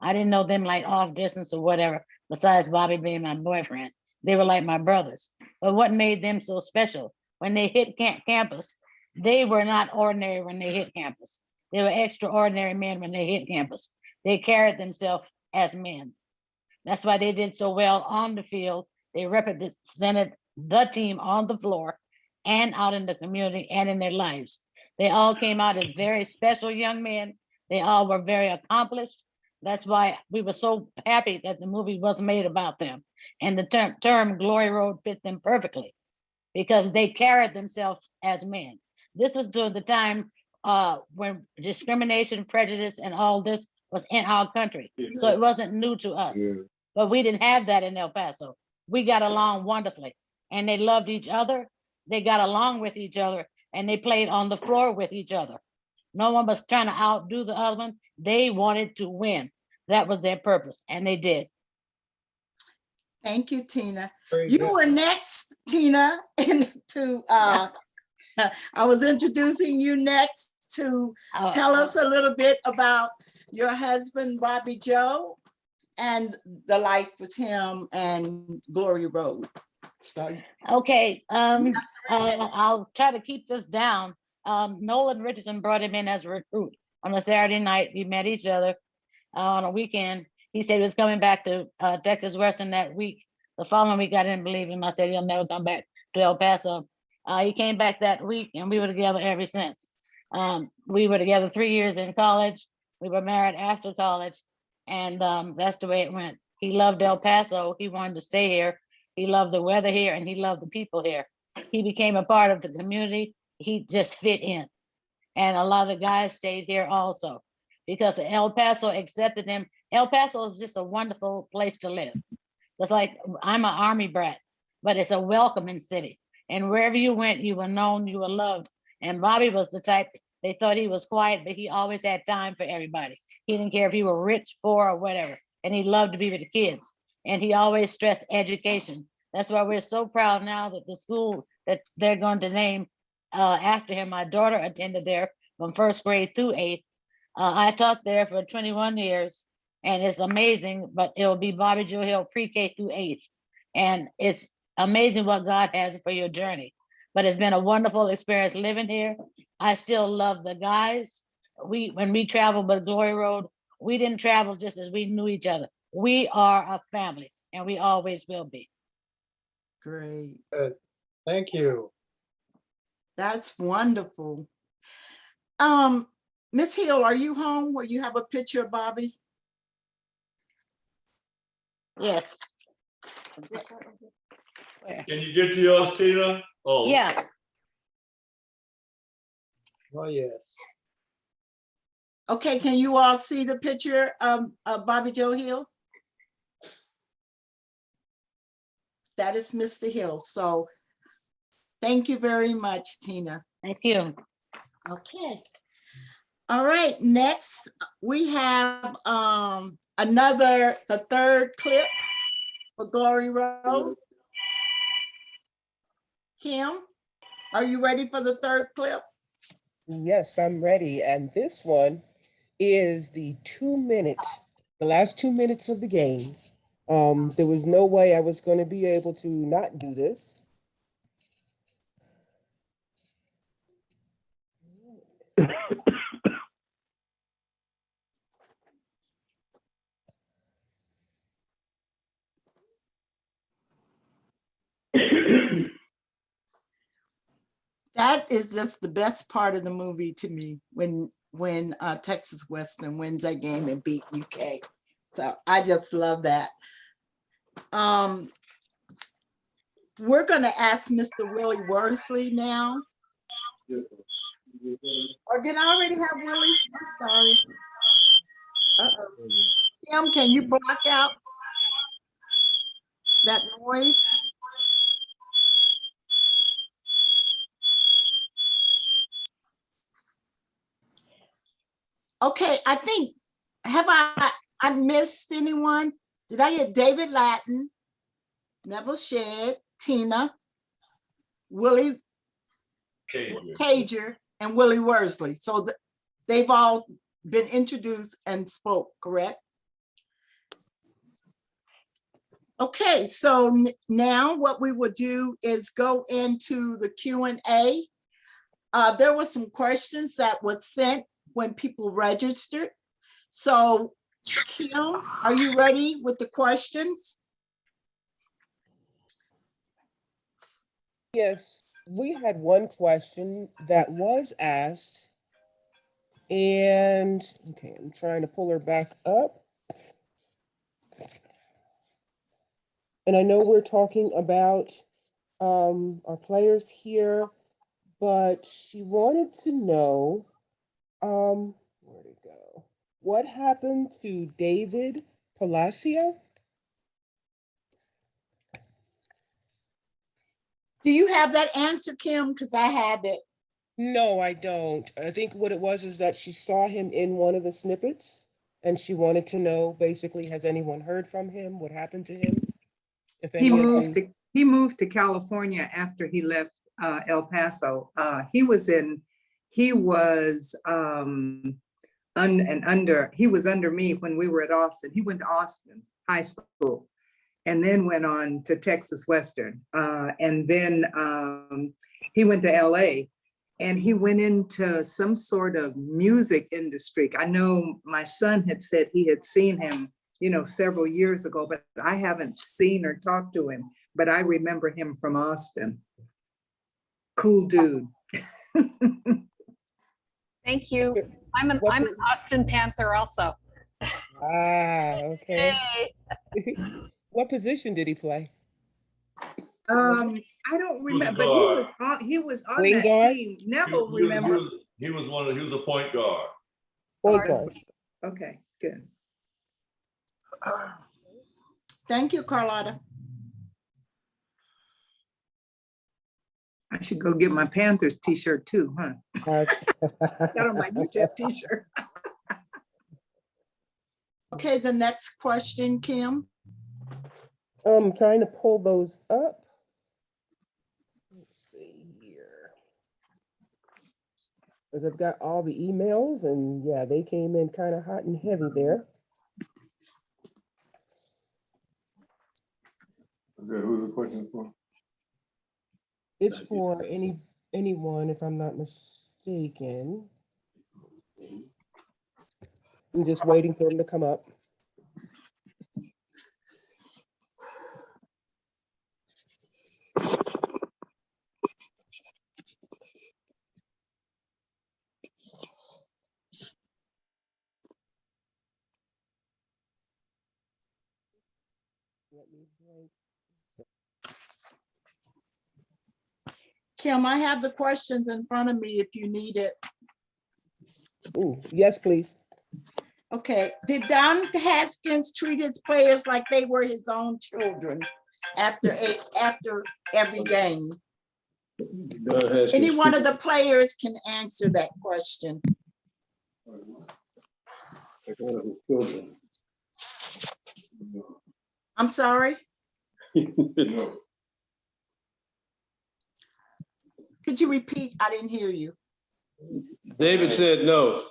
I didn't know them like off distance or whatever, besides Bobby being my boyfriend. They were like my brothers. But what made them so special? When they hit campus, they were not ordinary when they hit campus. They were extraordinary men when they hit campus. They carried themselves as men. That's why they did so well on the field. They represented the team on the floor and out in the community and in their lives. They all came out as very special young men. They all were very accomplished. That's why we were so happy that the movie was made about them. And the term Glory Road fit them perfectly because they carried themselves as men. This was during the time when discrimination, prejudice, and all this was in our country. So it wasn't new to us. But we didn't have that in El Paso. We got along wonderfully. And they loved each other. They got along with each other. And they played on the floor with each other. No one was trying to outdo the other one. They wanted to win. That was their purpose. And they did. Thank you, Tina. You were next, Tina, I was introducing you next to tell us a little bit about your husband, Bobby Joe, and the life with him and Glory Road. So okay, I'll try to keep this down. Nolan Richardson brought him in as a recruit on a Saturday night. We met each other on a weekend. He said he was coming back to Texas Western that week. The following week, I didn't believe him. I said he'll never come back to El Paso. He came back that week and we were together ever since. We were together 3 years in college. We were married after college. And that's the way it went. He loved El Paso. He wanted to stay here. He loved the weather here and he loved the people here. He became a part of the community. He just fit in. And a lot of the guys stayed here also because El Paso accepted him. El Paso is just a wonderful place to live. It's like, I'm an Army brat, but it's a welcoming city. And wherever you went, you were known, you were loved. And Bobby was the type, they thought he was quiet, but he always had time for everybody. He didn't care if he were rich, poor, or whatever. And he loved to be with the kids. And he always stressed education. That's why we're so proud now that the school that they're going to name after him, my daughter attended there from 1st grade through 8th. I taught there for 21 years. And it's amazing, but it'll be Bobby Joe Hill pre-K through 8th. And it's amazing what God has for your journey. But it's been a wonderful experience living here. I still love the guys. When we traveled with Glory Road, we didn't travel just as we knew each other. We are a family and we always will be. Great. Good. Thank you. That's wonderful. Miss Hill, are you home where you have a picture of Bobby? Yes. Can you get to yours, Tina? Oh. Yeah. Oh, yes. Okay, can you all see the picture of Bobby Joe Hill? That is Mr. Hill. So thank you very much, Tina. Thank you. Okay. All right, next we have the third clip for Glory Road. Kim, are you ready for the third clip? Yes, I'm ready. And this one is the last 2 minutes of the game. There was no way I was going to be able to not do this. That is just the best part of the movie to me when Texas Western wins that game and beat UK. So I just love that. We're going to ask Mr. Willie Worsley now. Or did I already have Willie? I'm sorry. Uh-oh. Kim, can you block out that noise? Okay, I think, have I missed anyone? Did I get David Lattin, Neville Shedd, Tina, Willie Cager, and Willie Worsley? So they've all been introduced and spoke, correct? Okay, so now what we will do is go into the Q&A. There were some questions that was sent when people registered. So Kim, are you ready with the questions? Yes, we had one question that was asked, and okay, I'm trying to pull her back up. And I know we're talking about our players here, but she wanted to know, where'd it go? What happened to David Palacio? Do you have that answer, Kim? Because I have it. No, I don't. I think what it was is that she saw him in one of the snippets and she wanted to know, basically, has anyone heard from him? What happened to him? If He any of moved the- he moved to California after he left El Paso. He was under me when we were at Austin. He went to Austin High School and then went on to Texas Western. And then he went to LA and he went into some sort of music industry. I know my son had said he had seen him, several years ago, but I haven't seen or talked to him, but I remember him from Austin. Cool dude. Thank you. I'm an Austin Panther also. Ah, okay. What position did he play? I don't remember, but he was on Wing that guard? team. Neville remember. He was a point guard. Point guard. Okay, good. Thank you, Carlotta. I should go get my Panthers t-shirt too, huh? Got on my UTEP t-shirt. Okay, the next question, Kim. I'm trying to pull those up. Let's see here. Because I've got all the emails and yeah, they came in kind of hot and heavy there. Okay, who's the question for? It's for anyone, if I'm not mistaken. I'm just waiting for them to come up. Kim, I have the questions in front of me if you need it. Ooh, yes, please. Okay, did Don Haskins treat his players like they were his own children after every game? Any one of the players can answer that question. Like one of his children. I'm sorry? No. Could you repeat? I didn't hear you. David said no.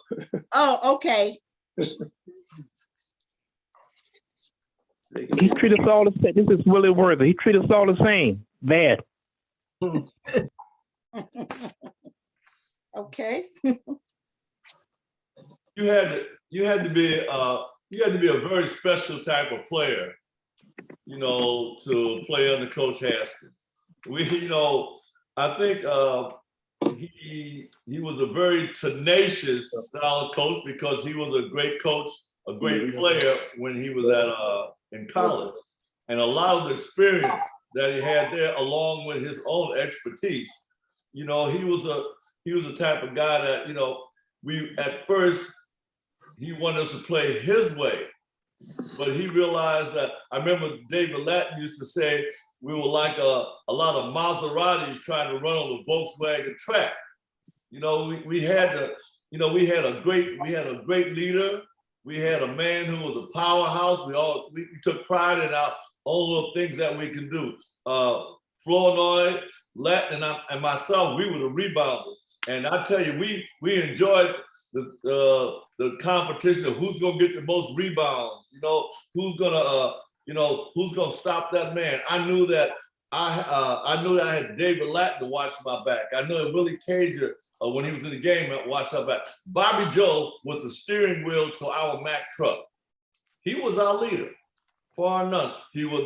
Oh, okay. He treat us all the same. This is Willie Worsley. He treat us all the same. Bad. Okay. You had to be a very special type of player, you know, to play under Coach Haskins. I think he was a very tenacious style of coach because he was a great coach, a great player when he was in college, and a lot of the experience that he had there, along with his own expertise. You know, he was a type of guy that, you know, at first he wanted us to play his way, but he realized that, I remember David Latin used to say, we were like a lot of Maseratis trying to run on the Volkswagen track. You know, we had a great leader. We had a man who was a powerhouse. We took pride in our own little things that we can do. Flournoy, Latin, and myself, we were the rebounders. And I tell you, we enjoyed the competition of who's gonna get the most rebounds. You know, who's gonna stop that man. I knew that I had David Latin to watch my back. I knew that Willie Cager, when he was in the game, watched our back. Bobby Joe was the steering wheel to our Mack truck. He was our leader, far none.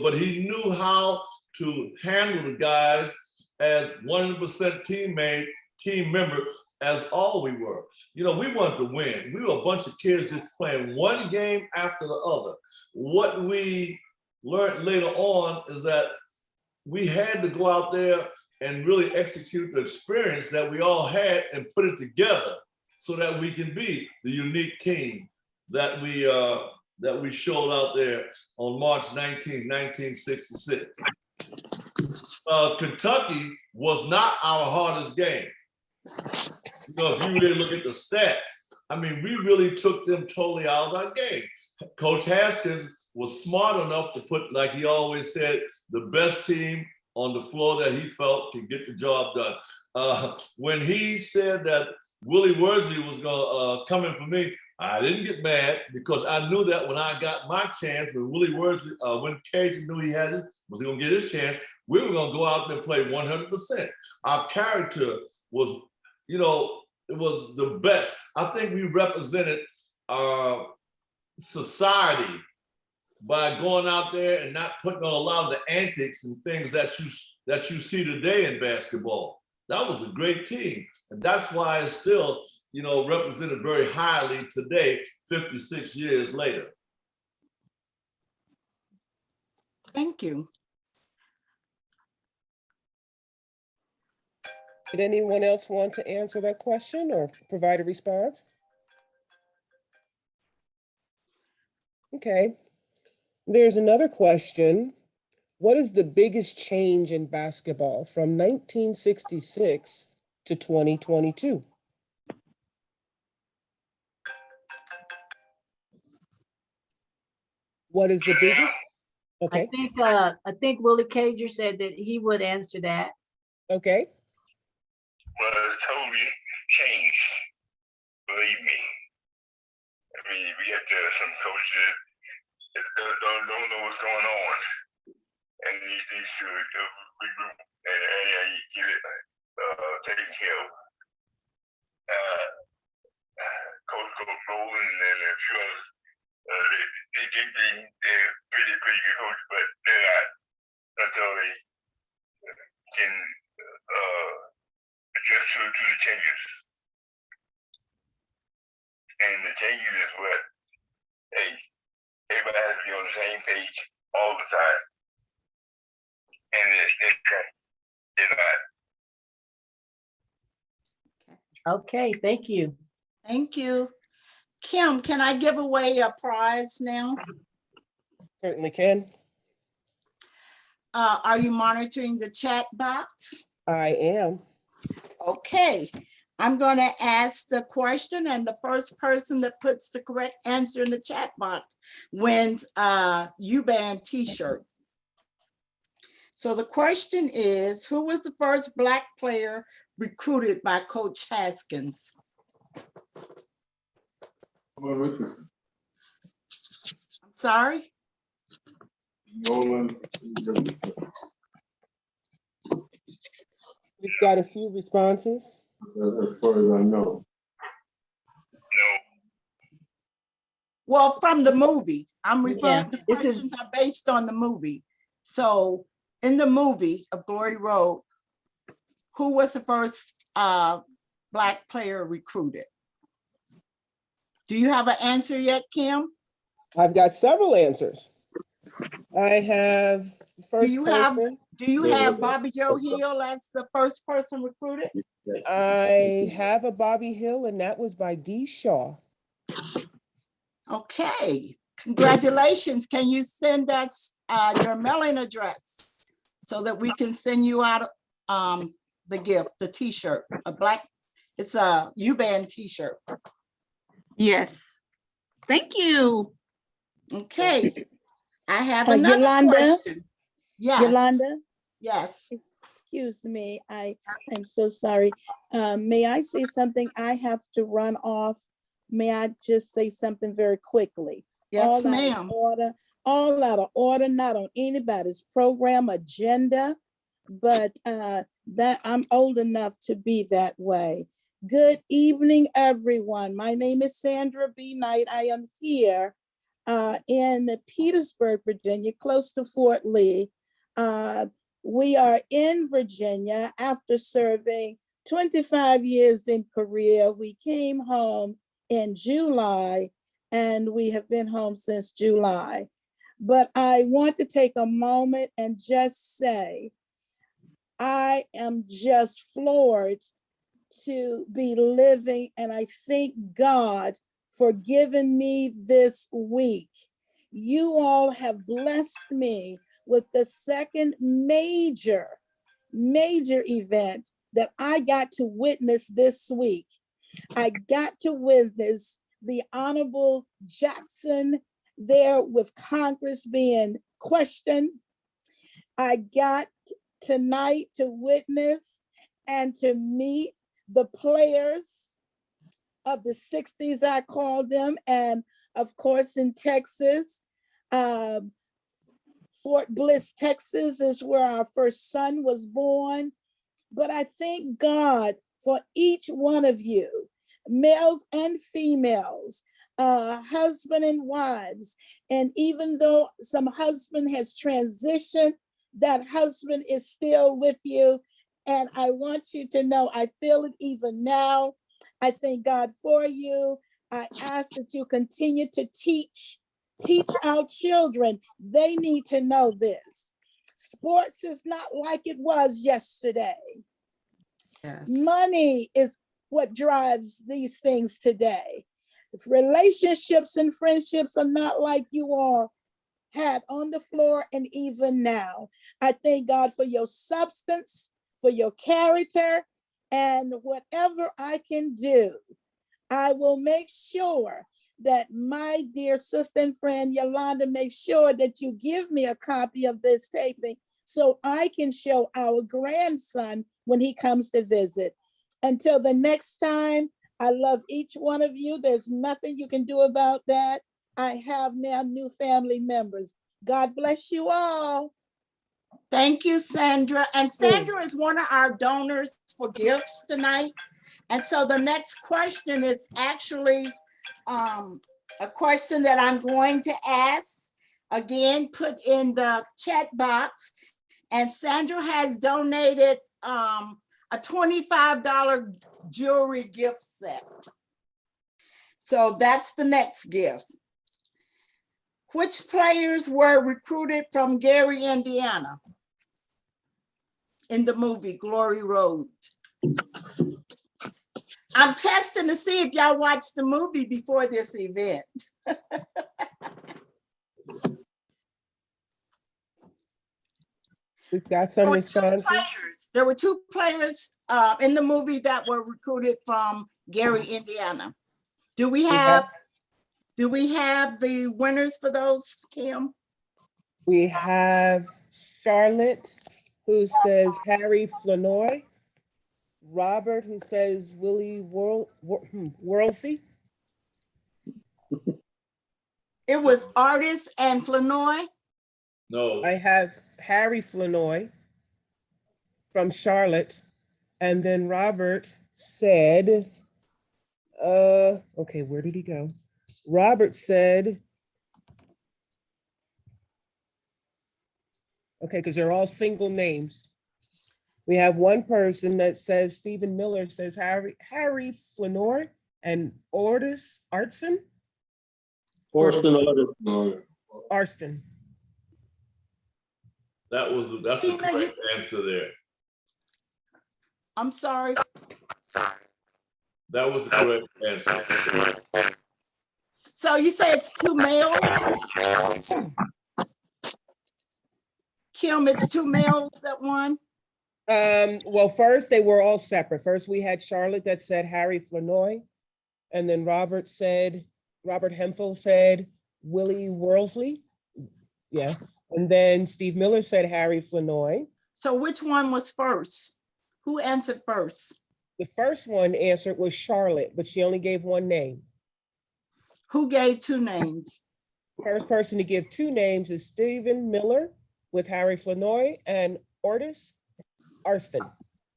But he knew how to handle the guys as 100% team member, as all we were. You know, we wanted to win. We were a bunch of kids just playing one game after the other. What we learned later on is that we had to go out there and really execute the experience that we all had and put it together so that we can be the unique team that we showed out there on March 19, 1966. Kentucky was not our hardest game. You know, if you really look at the stats, I mean, we really took them totally out of our game. Coach Haskins was smart enough to put, like he always said, the best team on the floor that he felt could get the job done. When he said that Willie Worsley was gonna come in for me, I didn't get mad because I knew that when I got my chance, when Willie Worsley, when Cager knew he was gonna get his chance, we were gonna go out there and play 100%. Our character was, you know, it was the best. I think we represented our society by going out there and not putting on a lot of the antics and things that you see today in basketball. That was a great team. And that's why it's still, you know, represented very highly today, 56 years later. Thank you. Did anyone else want to answer that question or provide a response? Okay. There's another question. What is the biggest change in basketball from 1966 to 2022? What is the biggest? Okay. I think Willie Cager said that he would answer that. Okay. Well, it's totally changed. Believe me. I mean, we have some coaches that don't know what's going on, and these to regroup and get it taken care of. Coach Rowland and a few others, they're pretty good coaches, but they're not until they can adjust to the changes. And the changes is what, hey, everybody has to be on the same page all the time. And they're not. Okay, thank you. Thank you. Kim, can I give away a prize now? Certainly can. Are you monitoring the chat box? I am. Okay, I'm going to ask the question, and the first person that puts the correct answer in the chat box wins a UBAN t-shirt. So the question is, who was the first Black player recruited by Coach Haskins? I'm sorry? Nolan. We've got a few responses. As far as I know. Well, from the movie, I'm referring, the this is- questions are based on the movie. So in the movie of Glory Road, who was the first Black player recruited? Do you have an answer yet, Kim? I've got several answers. I have the first person. Do you have Bobby Joe Hill as the first person recruited? I have a Bobby Hill, and that was by D. Shaw. Okay, congratulations. Can you send us your mailing address so that we can send you out the gift, the t-shirt, it's a UBAN t-shirt. Yes. Thank you. Okay. I have another Yolanda? question. Yes. Yolanda? Yes. Excuse me, I'm so sorry. May I say something? I have to run off. May I just say something very quickly? Yes, All out of order, all out of order, not on anybody's program agenda, but that I'm old enough to be that way. Good evening, everyone. My name is Sandra B. Knight. I am here in Petersburg, Virginia, close to Fort Lee. We are in Virginia after serving 25 years in Korea. We came home in July, and we have been home since July. But I want to take a moment and just say, I am just floored to be living, and I thank God for giving me this week. You all have blessed me with the second major event that I got to witness this week. I got to witness the Honorable Jackson there with Congress being questioned. I got tonight to witness and to meet the players of the 60s, I call them, and of course in Texas, Fort Bliss, Texas is where our first son was born. But I thank God for each one of you, males and females, husband and wives. And even though some husband has transitioned, that husband is still with you. And I want you to know, I feel it even now. I thank God for you. I ask that you continue to teach our children. They need to know this. Sports is not like it was yesterday. Yes. Money is what drives these things today. If relationships and friendships are not like you all had on the floor and even now. I thank God for your substance, for your character, and whatever I can do, I will make sure that my dear sister and friend Yolanda makes sure that you give me a copy of this taping so I can show our grandson when he comes to visit. Until the next time, I love each one of you. There's nothing you can do about that. I have now new family members. God bless you all. Thank you, Sandra. And Sandra is one of our donors for gifts tonight. And so the next question is actually a question that I'm going to ask. Again, put in the chat box. And Sandra has donated a $25 jewelry gift set. So that's the next gift. Which players were recruited from Gary, Indiana in the movie Glory Road? I'm testing to see if y'all watched the movie before this event. We've got some responses. There were two players in the movie that were recruited from Gary, Indiana. Do we have the winners for those, Kim? We have Charlotte, who says Harry Flanoy. Robert, who says Willie Worsley. It was Artist and Flanoy. No. I have Harry Flanoy from Charlotte. And then Robert said, okay, where did he go? Robert said, okay, because they're all single names. We have one person that says, Stephen Miller says Harry Flanoy and Ortis Artson. Arston. That's the correct answer there. I'm sorry. That was the correct answer. So you say it's two males? Kim, it's two males that won? Well, first they were all separate. First we had Charlotte that said Harry Flanoy, and then Robert Hemphill said Willie Worsley. Yeah. And then Steve Miller said Harry Flanoy. So which one was first? Who answered first? The first one answered was Charlotte, but she only gave one name. Who gave two names? First person to give two names is Stephen Miller with Harry Flanoy and Ortis Arston.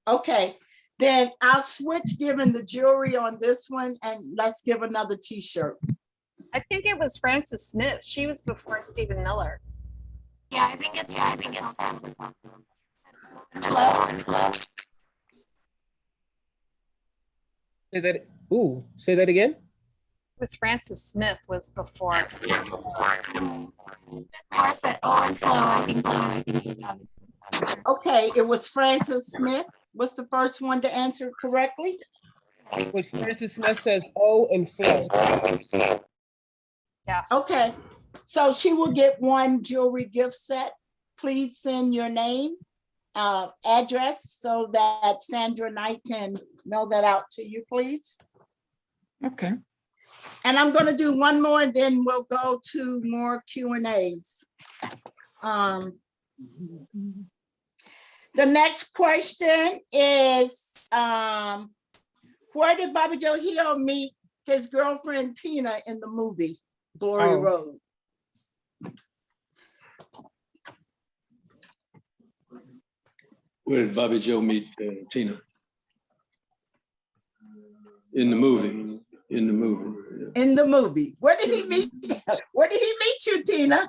Okay, then I'll switch giving the jury on this one and let's give another t-shirt. I think it was Frances Smith. She was before Stephen Miller. Yeah, I think it's Frances. Say that again. It was Frances Smith was before. Okay, it was Frances Smith. Was the first one to answer correctly? It was Frances Smith says O and Flo. Yeah. Okay, so she will get one jewelry gift set. Please send your name, address, so that Sandra Knight can mail that out to you, please. Okay. And I'm gonna do one more, and then we'll go to more Q&As. The next question is, where did Bobby Joe Hill meet his girlfriend Tina in the movie Glory Road? Where did Bobby Joe meet Tina? In the movie. In the movie. Yeah. In the movie. Where did he meet? Where did he meet you, Tina?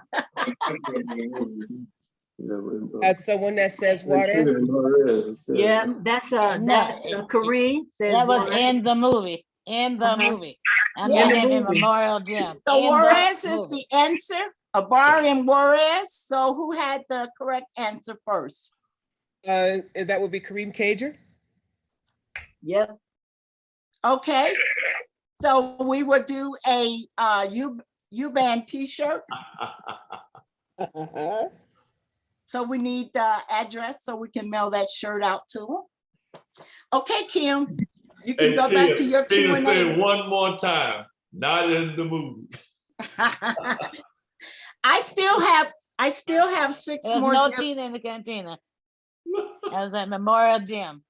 As someone that says Juarez. Yeah, that's Kareem. Says That was Juarez. in the movie. In the movie. I'm Yeah. in Memorial Gym. So In the Juarez is movie. the answer. A bar in Juarez. So who had the correct answer first? That would be Kareem Cager. Yep. Okay. So we will do a UBAN t-shirt. So we need the address so we can mail that shirt out to them. Okay, Kim, you can go back to your Tina, say Q&A. one more time. Not in the movie. I still have 6 There's more no gifts. Tina in the cantina. That was at Memorial Gym.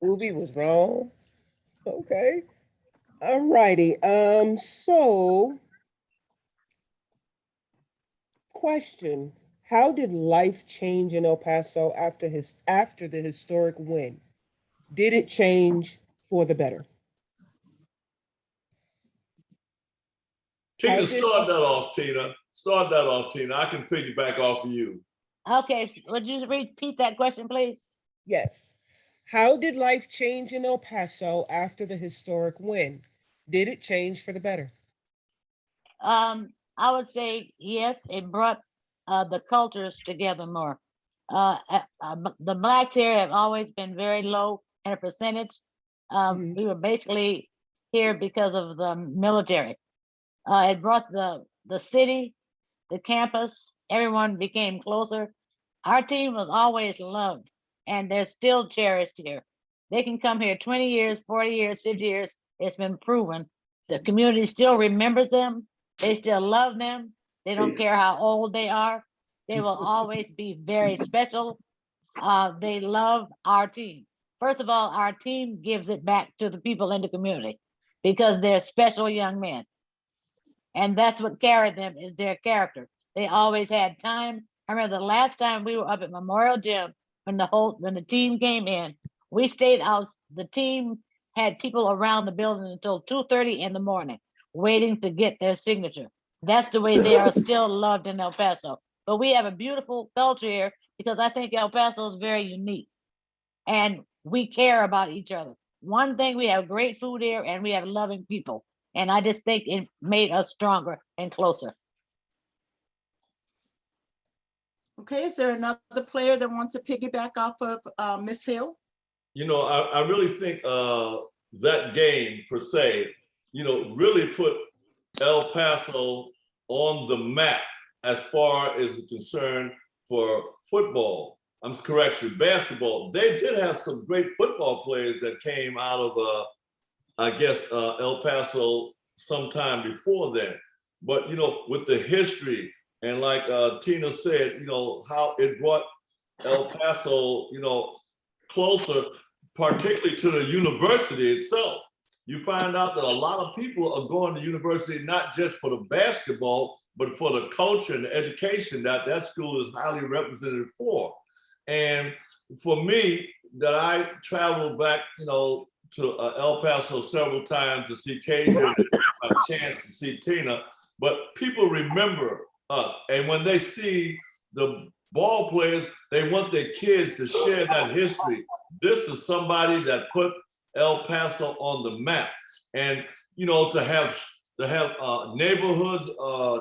Movie was wrong. Okay. All righty. So question, how did life change in El Paso after the historic win? Did it change for the better? Tina, start that off, Tina. Start that off, Tina. I can piggyback off of you. Okay, would you repeat that question, please? Yes. How did life change in El Paso after the historic win? Did it change for the better? I would say yes, it brought the cultures together more. The blacks here have always been very low in a percentage. We were basically here because of the military. It brought the city, the campus, everyone became closer. Our team was always loved, and they're still cherished here. They can come here 20 years, 40 years, 50 years. It's been proven. The community still remembers them. They still love them. They don't care how old they are. They will always be very special. They love our team. First of all, our team gives it back to the people in the community because they're special young men. And that's what carried them, is their character. They always had time. I remember the last time we were up at Memorial Gym when the team came in, we stayed out. The team had people around the building until 2:30 in the morning, waiting to get their signature. That's the way they are still loved in El Paso. But we have a beautiful culture here because I think El Paso is very unique and we care about each other. One thing, we have great food here and we have loving people. And I just think it made us stronger and closer. Okay, is there another player that wants to piggyback off of Ms. Hill? You know, I really think that game per se, you know, really put El Paso on the map as far as it's concerned for football. I'm correct, basketball. They did have some great football players that came out of, I guess, El Paso sometime before then. But, you know, with the history and like Tina said, you know, how it brought El Paso, you know, closer, particularly to the university itself. You find out that a lot of people are going to university, not just for the basketball, but for the culture and the education that that school is highly represented for. And for me, that I traveled back, you know, to El Paso several times to see Cager, a chance to see Tina, but people remember us. And when they see the ball players, they want their kids to share that history. This is somebody that put El Paso on the map. And, you know, to have neighborhoods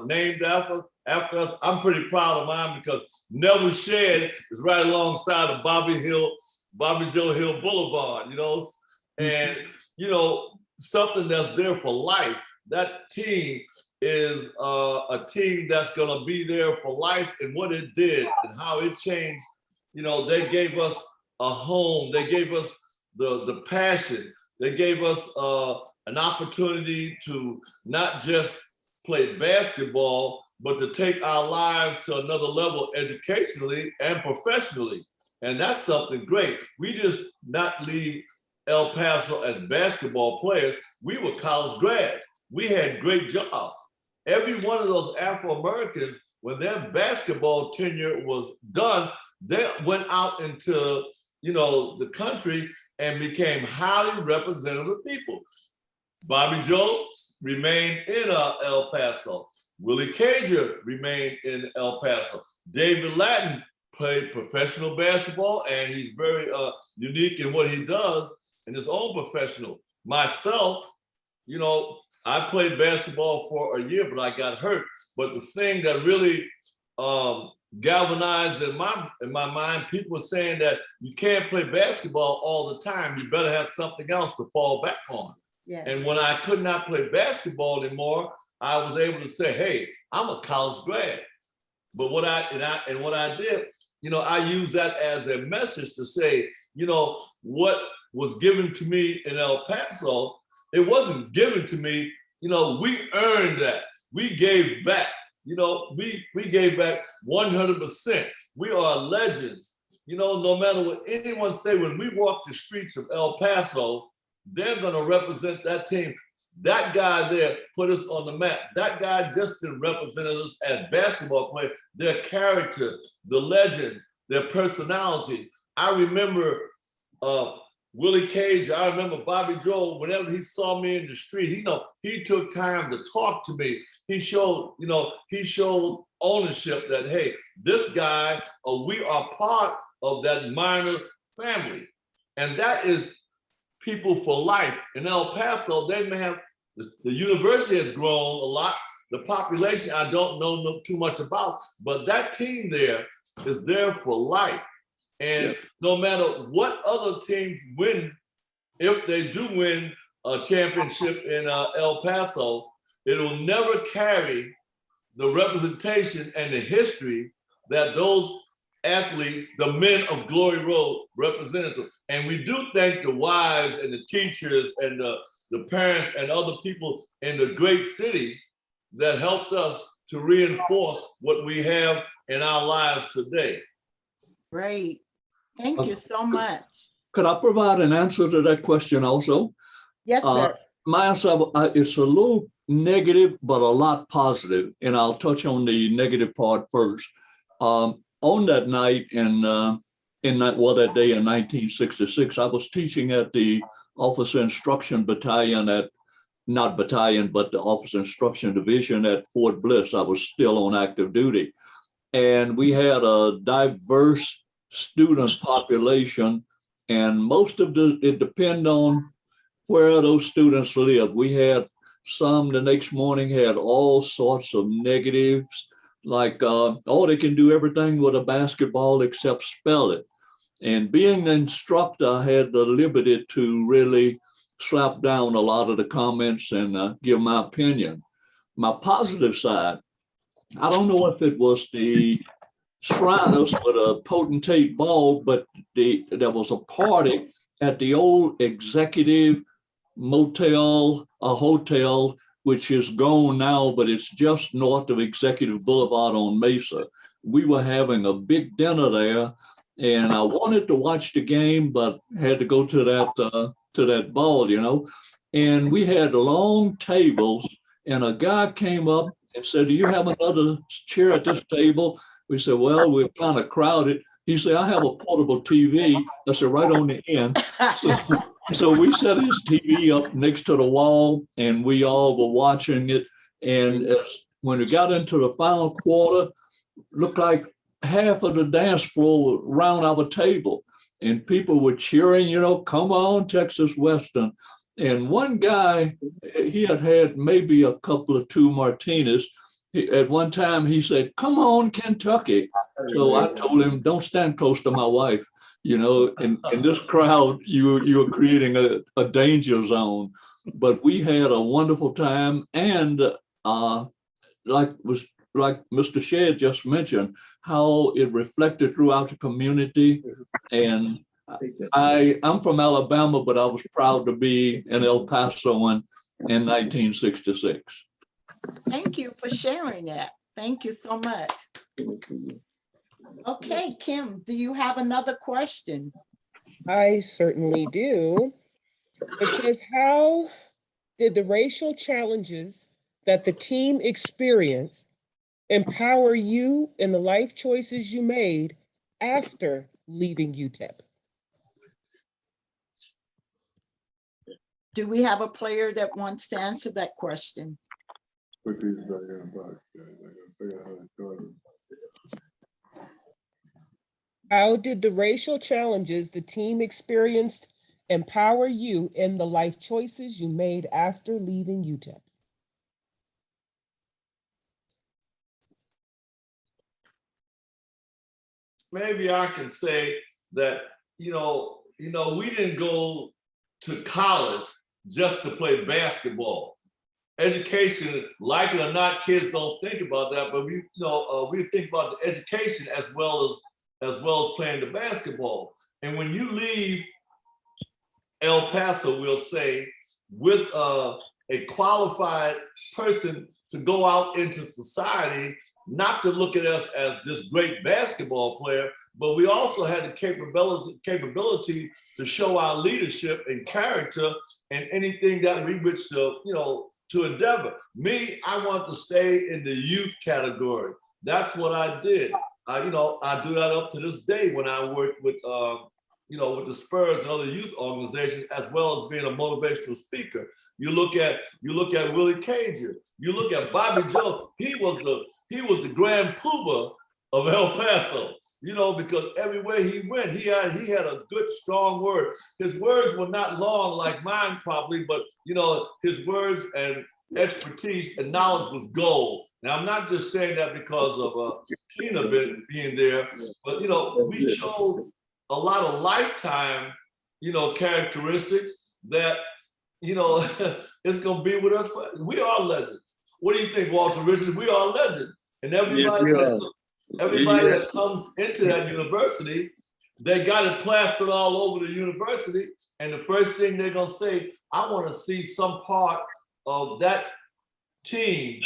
named after us, I'm pretty proud of mine because Never Shed is right alongside of Bobby Joe Hill Boulevard, you know, and, you know, something that's there for life. That team is a team that's gonna be there for life, and what it did and how it changed. You know, they gave us a home, they gave us the passion, they gave us an opportunity to not just play basketball, but to take our lives to another level educationally and professionally. And that's something great. We just not leave El Paso as basketball players. We were college grads. We had great jobs. Every one of those Afro-Americans, when their basketball tenure was done, they went out into, you know, the country and became highly representative people. Bobby Joe remained in El Paso. Willie Cager remained in El Paso. David Lattin played professional basketball, and he's very unique in what he does in his own professional. Myself, you know, I played basketball for a year, but I got hurt. But the thing that really galvanized in my mind, people were saying that you can't play basketball all the time. You better have something else to fall back on. Yes. And when I could not play basketball anymore, I was able to say, hey, I'm a college grad. But what I did, you know, I use that as a message to say, you know, what was given to me in El Paso, it wasn't given to me, you know, we earned that. We gave back, you know, we gave back 100%. We are legends. You know, no matter what anyone say, when we walk the streets of El Paso, they're gonna represent that team. That guy there put us on the map. That guy just didn't represent us as basketball players, their character, the legends, their personality. I remember Willie Cager, I remember Bobby Joe, whenever he saw me in the street, he took time to talk to me. He showed ownership that, hey, this guy, we are part of that minor family. And that is people for life. In El Paso, they may have, the university has grown a lot. The population, I don't know too much about, but that team there is there for life. And no matter what other teams win, if they do win a championship in El Paso, it'll never carry the representation and the history that those athletes, the men of Glory Road, represented. And we do thank the wives and the teachers and the parents and other people in the great city that helped us to reinforce what we have in our lives today. Great. Thank you so much. Could I provide an answer to that question also? Yes, sir. My answer, it's a little negative, but a lot positive, and I'll touch on the negative part first. On that night that day in 1966, I was teaching at the Officer Instruction Battalion not battalion, but the Officer Instruction Division at Fort Bliss. I was still on active duty. And we had a diverse student population, and most of it depend on where those students live. We had some the next morning had all sorts of negatives, like, oh, they can do everything with a basketball except spell it. And being an instructor, I had the liberty to really slap down a lot of the comments and give my opinion. My positive side, I don't know if it was the Shriners with a potentate ball, but there was a party at the old Executive Motel, a hotel, which is gone now, but it's just north of Executive Boulevard on Mesa. We were having a big dinner there, and I wanted to watch the game, but had to go to that ball, you know. And we had long tables, and a guy came up and said, "Do you have another chair at this table?" We said, "Well, we're kind of crowded." He said, "I have a portable TV." I said, "Right on the end." So we set his TV up next to the wall, and we all were watching it. And when we got into the final quarter, looked like half of the dance floor was around our table, and people were cheering, you know, "Come on, Texas Western." And one guy, he had maybe a couple of 2 martinis. At one time, he said, "Come on, Kentucky." So I told him, "Don't stand close to my wife." You know, in this crowd, you were creating a danger zone. But we had a wonderful time, and like Mr. Shedd just mentioned, how it reflected throughout the community. And I'm from Alabama, but I was proud to be an El Pasoan in 1966. Thank you for sharing that. Thank you so much. Okay, Kim, do you have another question? I certainly do. It says, how did the racial challenges that the team experienced empower you in the life choices you made after leaving UTEP? Do we have a player that wants to answer that question? How did the racial challenges the team experienced empower you in the life choices you made after leaving UTEP? Maybe I can say that, you know, we didn't go to college just to play basketball. Education, like it or not, kids don't think about that, but we think about the education as well as playing the basketball. And when you leave El Paso, we'll say, with a qualified person to go out into society, not to look at us as this great basketball player, but we also had the capability to show our leadership and character and anything that we wish to endeavor. Me, I want to stay in the youth category. That's what I did. I do that up to this day when I work with the Spurs and other youth organizations, as well as being a motivational speaker. You look at Willie Cager. You look at Bobby Joe. He was the grand poobah of El Paso. Because everywhere he went, he had a good, strong word. His words were not long like mine probably, but his words and expertise and knowledge was gold. Now, I'm not just saying that because of Tina being there, but we showed a lot of lifetime, characteristics that, it's gonna be with us. We are legends. What do you think, Walter Richards? We are legends. And everybody that comes into that university, they got it plastered all over the university. And the first thing they're gonna say, I wanna see some part of that team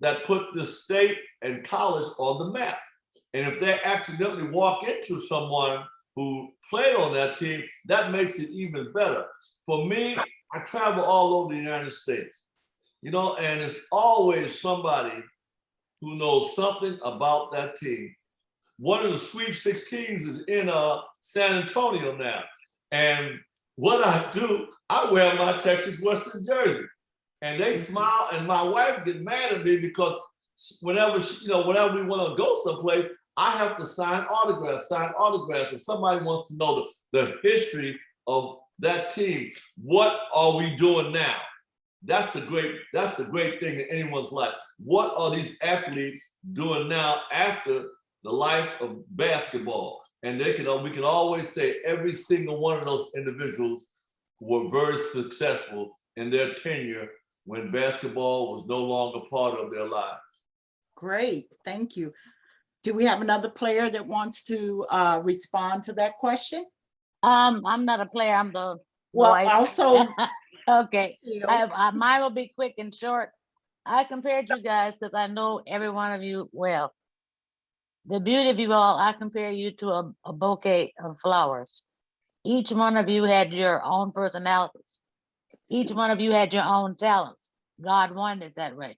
that put the state and college on the map. And if they accidentally walk into someone who played on that team, that makes it even better. For me, I travel all over the United States, you know, and it's always somebody who knows something about that team. One of the Sweet 16s is in San Antonio now. And what I do, I wear my Texas Western jersey. And they smile, and my wife get mad at me because whenever we want to go someplace, I have to sign autographs. And somebody wants to know the history of that team. What are we doing now? That's the great thing in anyone's life. What are these athletes doing now after the life of basketball? And we can always say every single one of those individuals were very successful in their tenure when basketball was no longer part of their lives. Great, thank you. Do we have another player that wants to respond to that question? I'm not a player, I'm the Well, wife. also. Okay, mine will be quick and short. I compared you guys because I know every one of you well. The beauty of you all, I compare you to a bouquet of flowers. Each one of you had your own personalities. Each one of you had your own talents. God wanted it that way.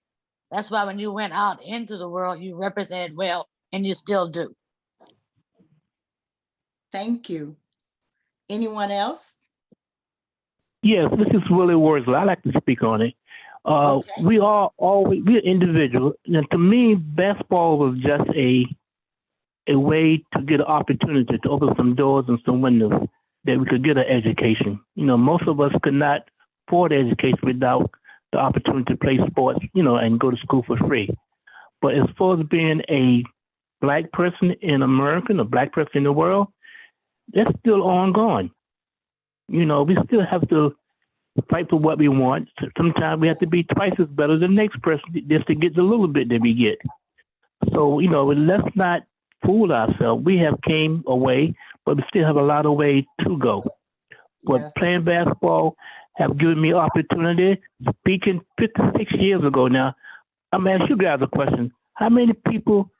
That's why when you went out into the world, you represented well, and you still do. Thank you. Anyone else? Yes, this is Willie Worsley. I like to speak on it. We're individuals. And to me, basketball was just a way to get an opportunity to open some doors and some windows that we could get an education. You know, most of us could not afford education without the opportunity to play sports, you know, and go to school for free. But as far as being a Black person in America, a Black person in the world, that's still ongoing. You know, we still have to fight for what we want. Sometimes we have to be twice as better than the next person just to get the little bit that we get. So, you know, let's not fool ourselves. We have came away, but we still have a lot of way to go. But playing basketball have given me opportunity. Speaking 56 years ago now, I'm going to ask you guys a question. How many people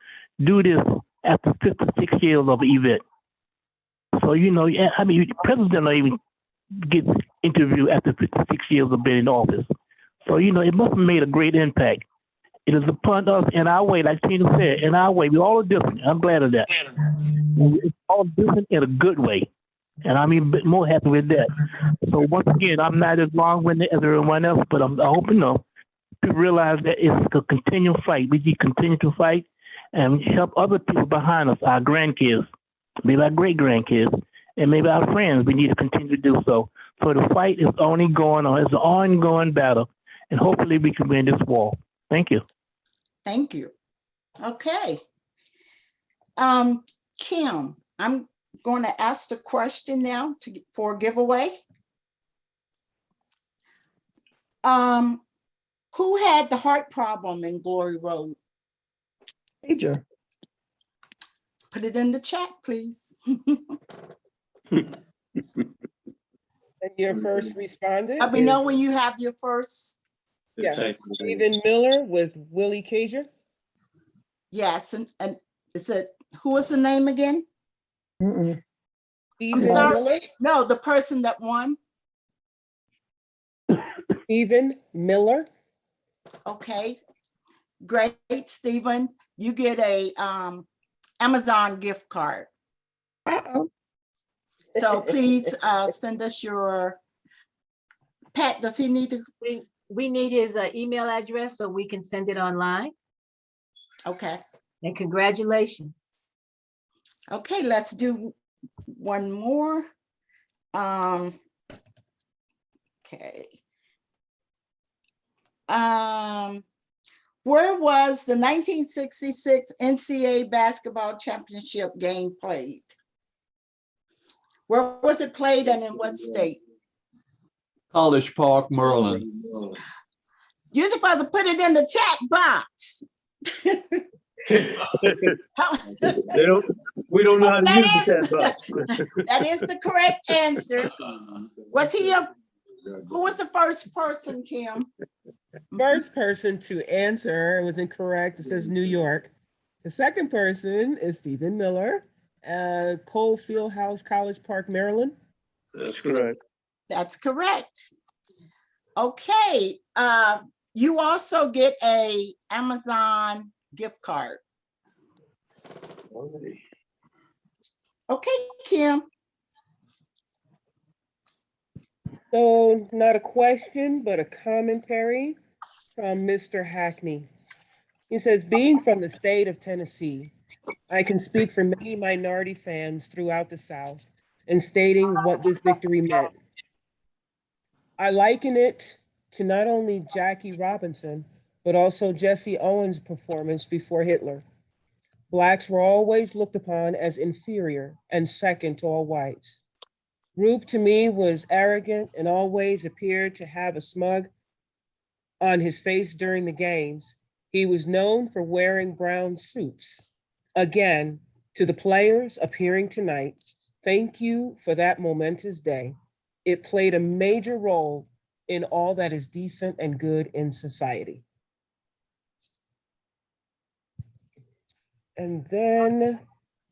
do this after 56 years of an event? So, you know, I mean, presidents don't even get interviewed after 56 years of being in office. So, you know, it must have made a great impact. It is upon us in our way, like Tina said, in our way. We all are different. I'm glad of that. It's all different in a good way. And I'm even more happy with that. So once again, I'm not as long-winded as everyone else, but I hope, you know, to realize that it's a continual fight. We need to continue to fight and help other people behind us, our grandkids, maybe our great-grandkids, and maybe our friends. We need to continue to do so. So the fight is only going on. It's an ongoing battle, and hopefully we can win this war. Thank you. Thank you. Okay. Kim, I'm going to ask the question now for a giveaway. Who had the heart problem in Glory Road? Cager. Put it in the chat, please. And your first respondent? Let me know when you have your first. Yeah, Stephen Miller with Willie Cager. Yes, and is it, who was the name again? I'm Stephen sorry. Miller. No, the person that won. Stephen Miller. Okay, great, Stephen. You get a Amazon gift card. So please send us your, Pat, does he need to? We need his email address so we can send it online. Okay. And congratulations. Okay, let's do one more. Okay. Where was the 1966 NCAA Basketball Championship game played? Where was it played and in what state? College Park, Maryland. You're supposed to put it in the chat box. We don't know how to use the chat box. That is the correct answer. Was he who was the first person, Kim? First person to answer was incorrect. It says New York. The second person is Stephen Miller. Cole Fieldhouse, College Park, Maryland. That's correct. That's correct. Okay, you also get a Amazon gift card. Alrighty. Okay, Kim. So not a question, but a commentary from Mr. Hackney. He says, being from the state of Tennessee, I can speak for many minority fans throughout the South in stating what this victory meant. I liken it to not only Jackie Robinson, but also Jesse Owens' performance before Hitler. Blacks were always looked upon as inferior and second to all whites. Rube to me was arrogant and always appeared to have a smug on his face during the games. He was known for wearing brown suits. Again, to the players appearing tonight, thank you for that momentous day. It played a major role in all that is decent and good in society. And then,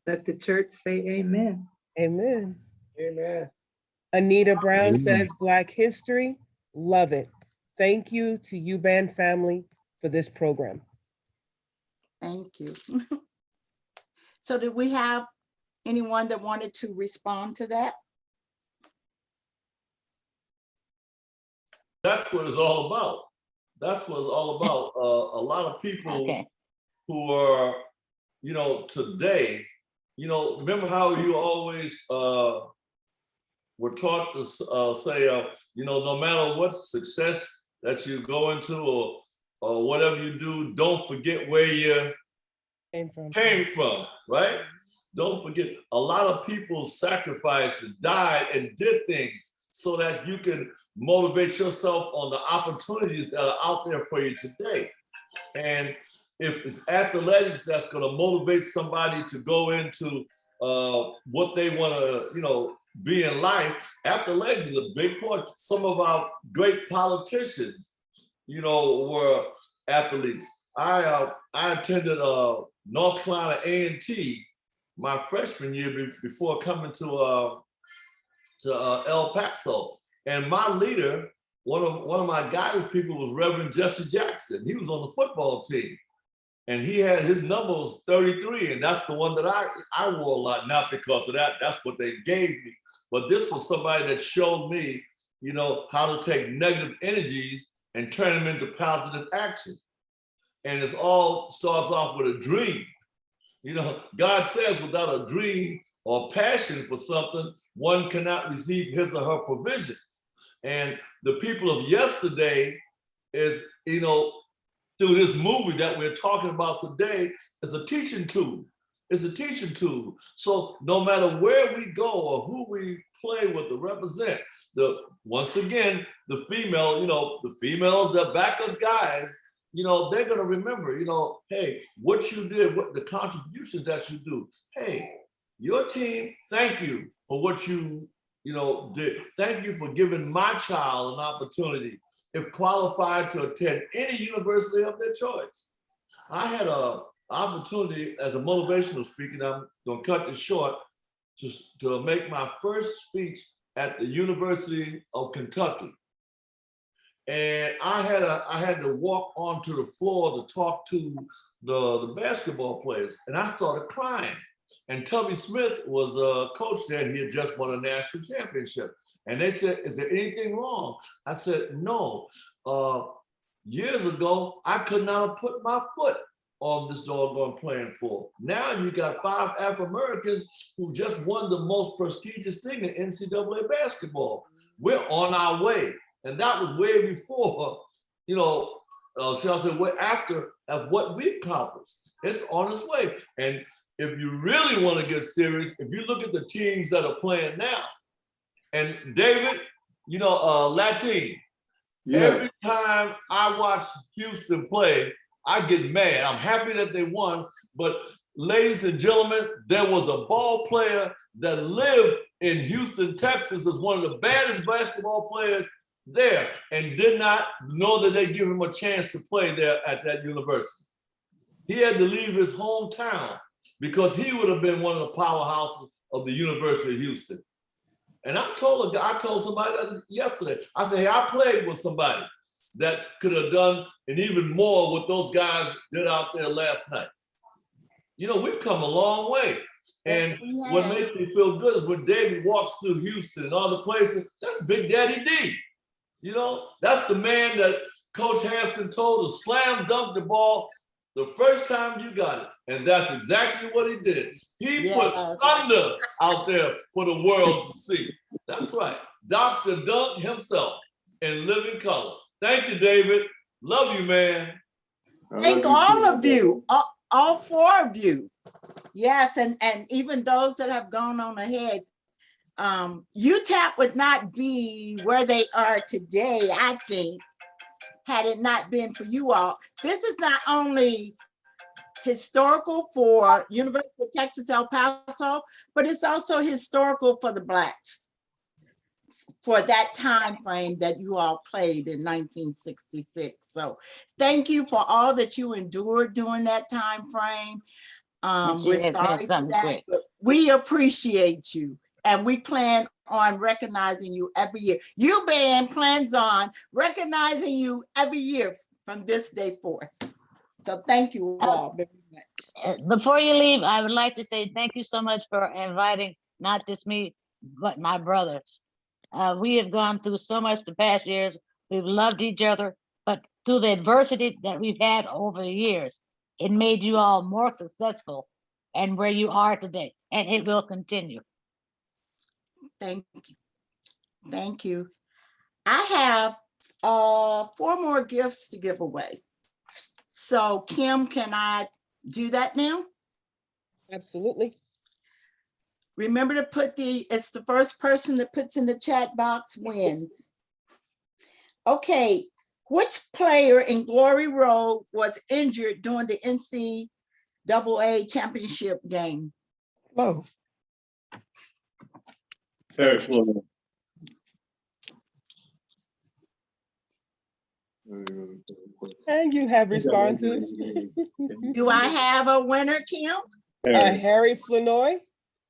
Let the church say amen. amen. Amen. Anita Brown Amen. says, Black history, love it. Thank you to UBAN family for this program. Thank you. So did we have anyone that wanted to respond to that? That's what it's all about. That's what it's all about. A lot of people who are, you know, today, you know, remember how you always were taught to say, you know, no matter what success that you go into or whatever you do, don't forget where you came from, right? Don't forget, a lot of people sacrificed and died and did things so that you can motivate yourself on the opportunities that are out there for you today. And if it's athletics that's gonna motivate somebody to go into what they wanna, you know, be in life, athletics is a big part. Some of our great politicians, you know, were athletes. I attended North Carolina A&T my freshman year before coming to El Paso, and my leader, one of my guidance people was Reverend Jesse Jackson. He was on the football team, and he had his number was 33, and that's the one that I wore a lot. Not because of that, that's what they gave me, but this was somebody that showed me, you know, how to take negative energies and turn them into positive action. And it all starts off with a dream. You know, God says without a dream or passion for something, one cannot receive his or her provisions. And the people of yesterday is, you know, through this movie that we're talking about today, is a teaching tool. It's a teaching tool. So no matter where we go or who we play with or represent, once again, the female, you know, the females that back us guys, you know, they're gonna remember, you know, hey, what you did, what the contributions that you do. Hey, your team, thank you for what you know, did. Thank you for giving my child an opportunity, if qualified, to attend any university of their choice. I had an opportunity as a motivational speaker, and I'm gonna cut this short, to make my first speech at the University of Kentucky. And I had to walk onto the floor to talk to the basketball players, and I started crying. And Tubby Smith was a coach there, and he had just won a national championship. And they said, "Is there anything wrong?" I said, "No. Years ago, I could not have put my foot on this doggone playing floor. Now you got 5 Afro-Americans who just won the most prestigious thing in NCAA basketball. We're on our way." And that was way before, you know, shall I say, way after of what we accomplished. It's on its way. And if you really want to get serious, if you look at the teams that are playing now, and David, you know, Latin, every time I watch Houston play, I get mad. I'm happy that they won, but ladies and gentlemen, there was a ball player that lived in Houston, Texas, as one of the baddest basketball players there, and did not know that they give him a chance to play there at that university. He had to leave his hometown because he would have been one of the powerhouses of the University of Houston. And I told somebody that yesterday. I said, hey, I played with somebody that could have done and even more what those guys did out there last night. You know, we've come a long way. And what makes me feel good is when David walks through Houston and other places, that's Big Daddy D. You know, that's the man that Coach Haskins told to slam dunk the ball the first time you got it. And that's exactly what he did. He put thunder out there for the world to see. That's right. Dr. Dunk himself in living color. Thank you, David. Love you, man. Thank all of you, all four of you. Yes, and even those that have gone on ahead. UTEP would not be where they are today, I think, had it not been for you all. This is not only historical for University of Texas, El Paso, but it's also historical for the Blacks for that time frame that you all played in 1966. So thank you for all that you endured during that time frame. We're sorry for that, but we appreciate you. And we plan on recognizing you every year. UBAN plans on recognizing you every year from this day forth. So thank you all very much. Before you leave, I would like to say thank you so much for inviting not just me, but my brothers. We have gone through so much the past years. We've loved each other, but through the adversity that we've had over the years, it made you all more successful and where you are today, and it will continue. Thank you. Thank you. I have 4 more gifts to give away. So Kim, can I do that now? Absolutely. Remember to put it's the first person that puts in the chat box wins. Okay, which player in Glory Road was injured during the NCAA championship game? Oh. Very fluid. And you have responses. Do I have a winner, Kim? Harry Flanoy.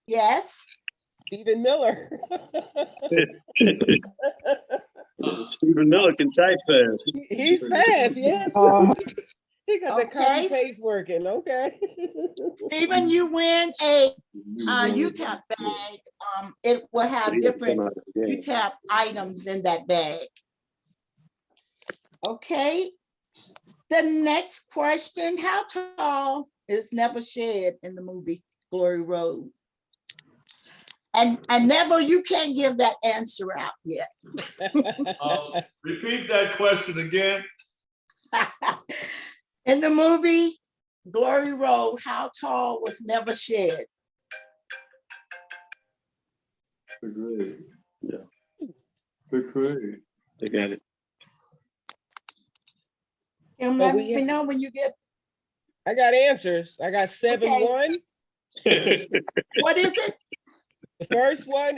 Yes. Stephen Miller. Stephen Miller can type fast. He's fast, yeah. He got the copy paste working, okay. Stephen, you win a UTEP bag. It will have different UTEP items in that bag. Okay. The next question, how tall is Never Shed in the movie Glory Road? And Neville, you can't give that answer out yet. Repeat that question again. In the movie Glory Road, how tall was Never Shed? Good grade. Yeah. Good grade. They got it. Kim, let me know when you get. I got answers. I got 7-1. What is it? The first one,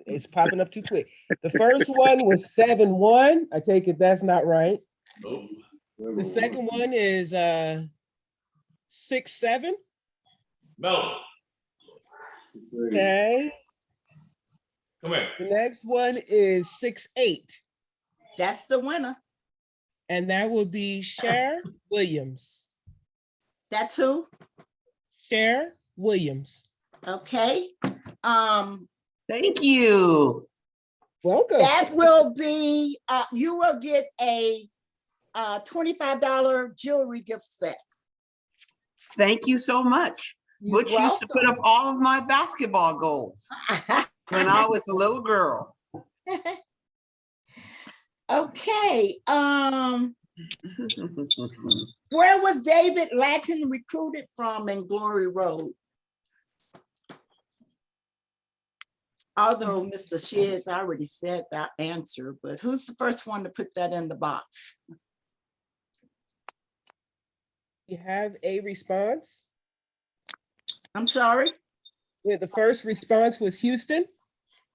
it's popping up too quick. The first one was 7-1. I take it that's not right. Nope. The second one is 6-7. No. Okay. Come here. The next one is 6-8. That's the winner. And that would be Cher Williams. That's who? Cher Williams. Okay. Thank you. Welcome. That will be, you will get a $25 jewelry gift set. Thank you so much. Which used to put up all of my basketball goals when I was a little girl. Okay. Where was David Lattin recruited from in Glory Road? Although Mr. Sheds already said that answer, but who's the first one to put that in the box? You have a response? I'm sorry? Yeah, the first response was Houston.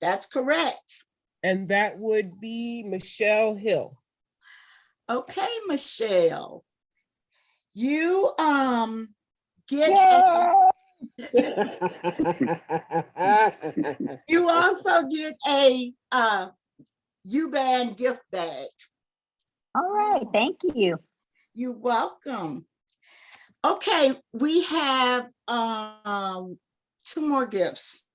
That's correct. And that would be Michelle Hill. Okay, Michelle. You get you also get a UBAN gift bag. All right, thank you. You're welcome. Okay, we have 2 more gifts.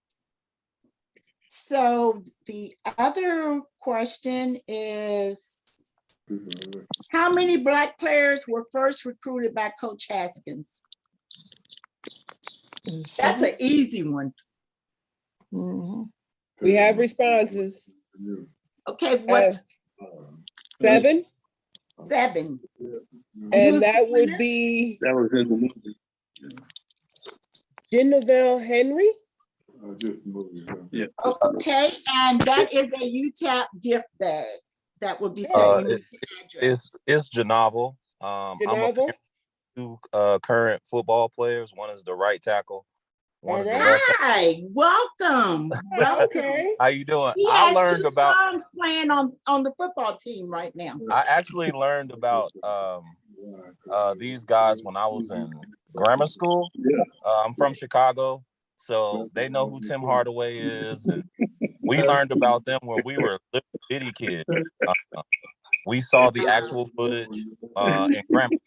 So the other question is, how many Black players were first recruited by Coach Haskins? That's an easy one. We have responses. Okay, what's 7? 7. And that would be. That was in the movie. Genevieve Henry. Just the movie. Yeah. Okay, and that is a UTEP gift bag that will be sent. It's Janavel. I'm a parent of 2 current football players. One is the right tackle. One is the left tackle. Hi, welcome. Welcome. How you doing? He I has learned 2 about. sons playing on the football team right now. I actually learned about these guys when I was in grammar school. I'm from Chicago, so they know who Tim Hardaway is. And we learned about them when we were little bitty kids. We saw the actual footage in grammar.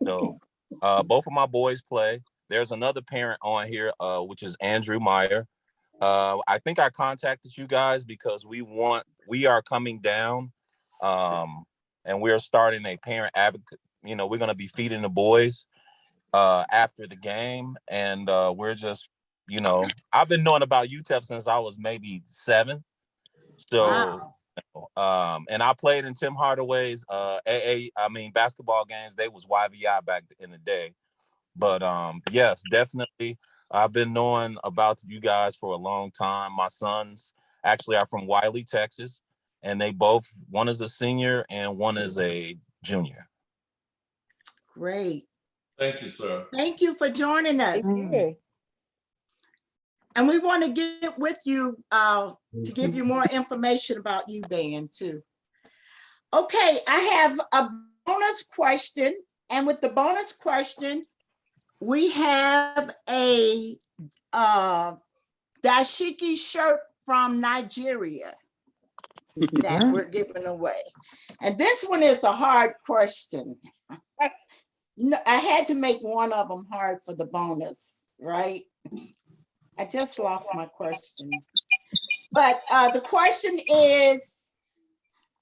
So both of my boys play. There's another parent on here, which is Andrew Meyer. I think I contacted you guys because we are coming down and we're starting a parent advocate. You know, we're going to be feeding the boys after the game. And we're just, you know, I've been knowing about UTEP since I was maybe 7. So, and I played in Tim Hardaway's basketball games. They was YVI back in the day. But yes, definitely. I've been knowing about you guys for a long time. My sons actually are from Wiley, Texas, and they both, one is a senior and one is a junior. Great. Thank you, sir. Thank you for joining us. And we want to get with you to give you more information about UBAN too. Okay, I have a bonus question. And with the bonus question, we have a dashiki shirt from Nigeria that we're giving away. And this one is a hard question. I had to make one of them hard for the bonus, right? I just lost my question. But the question is,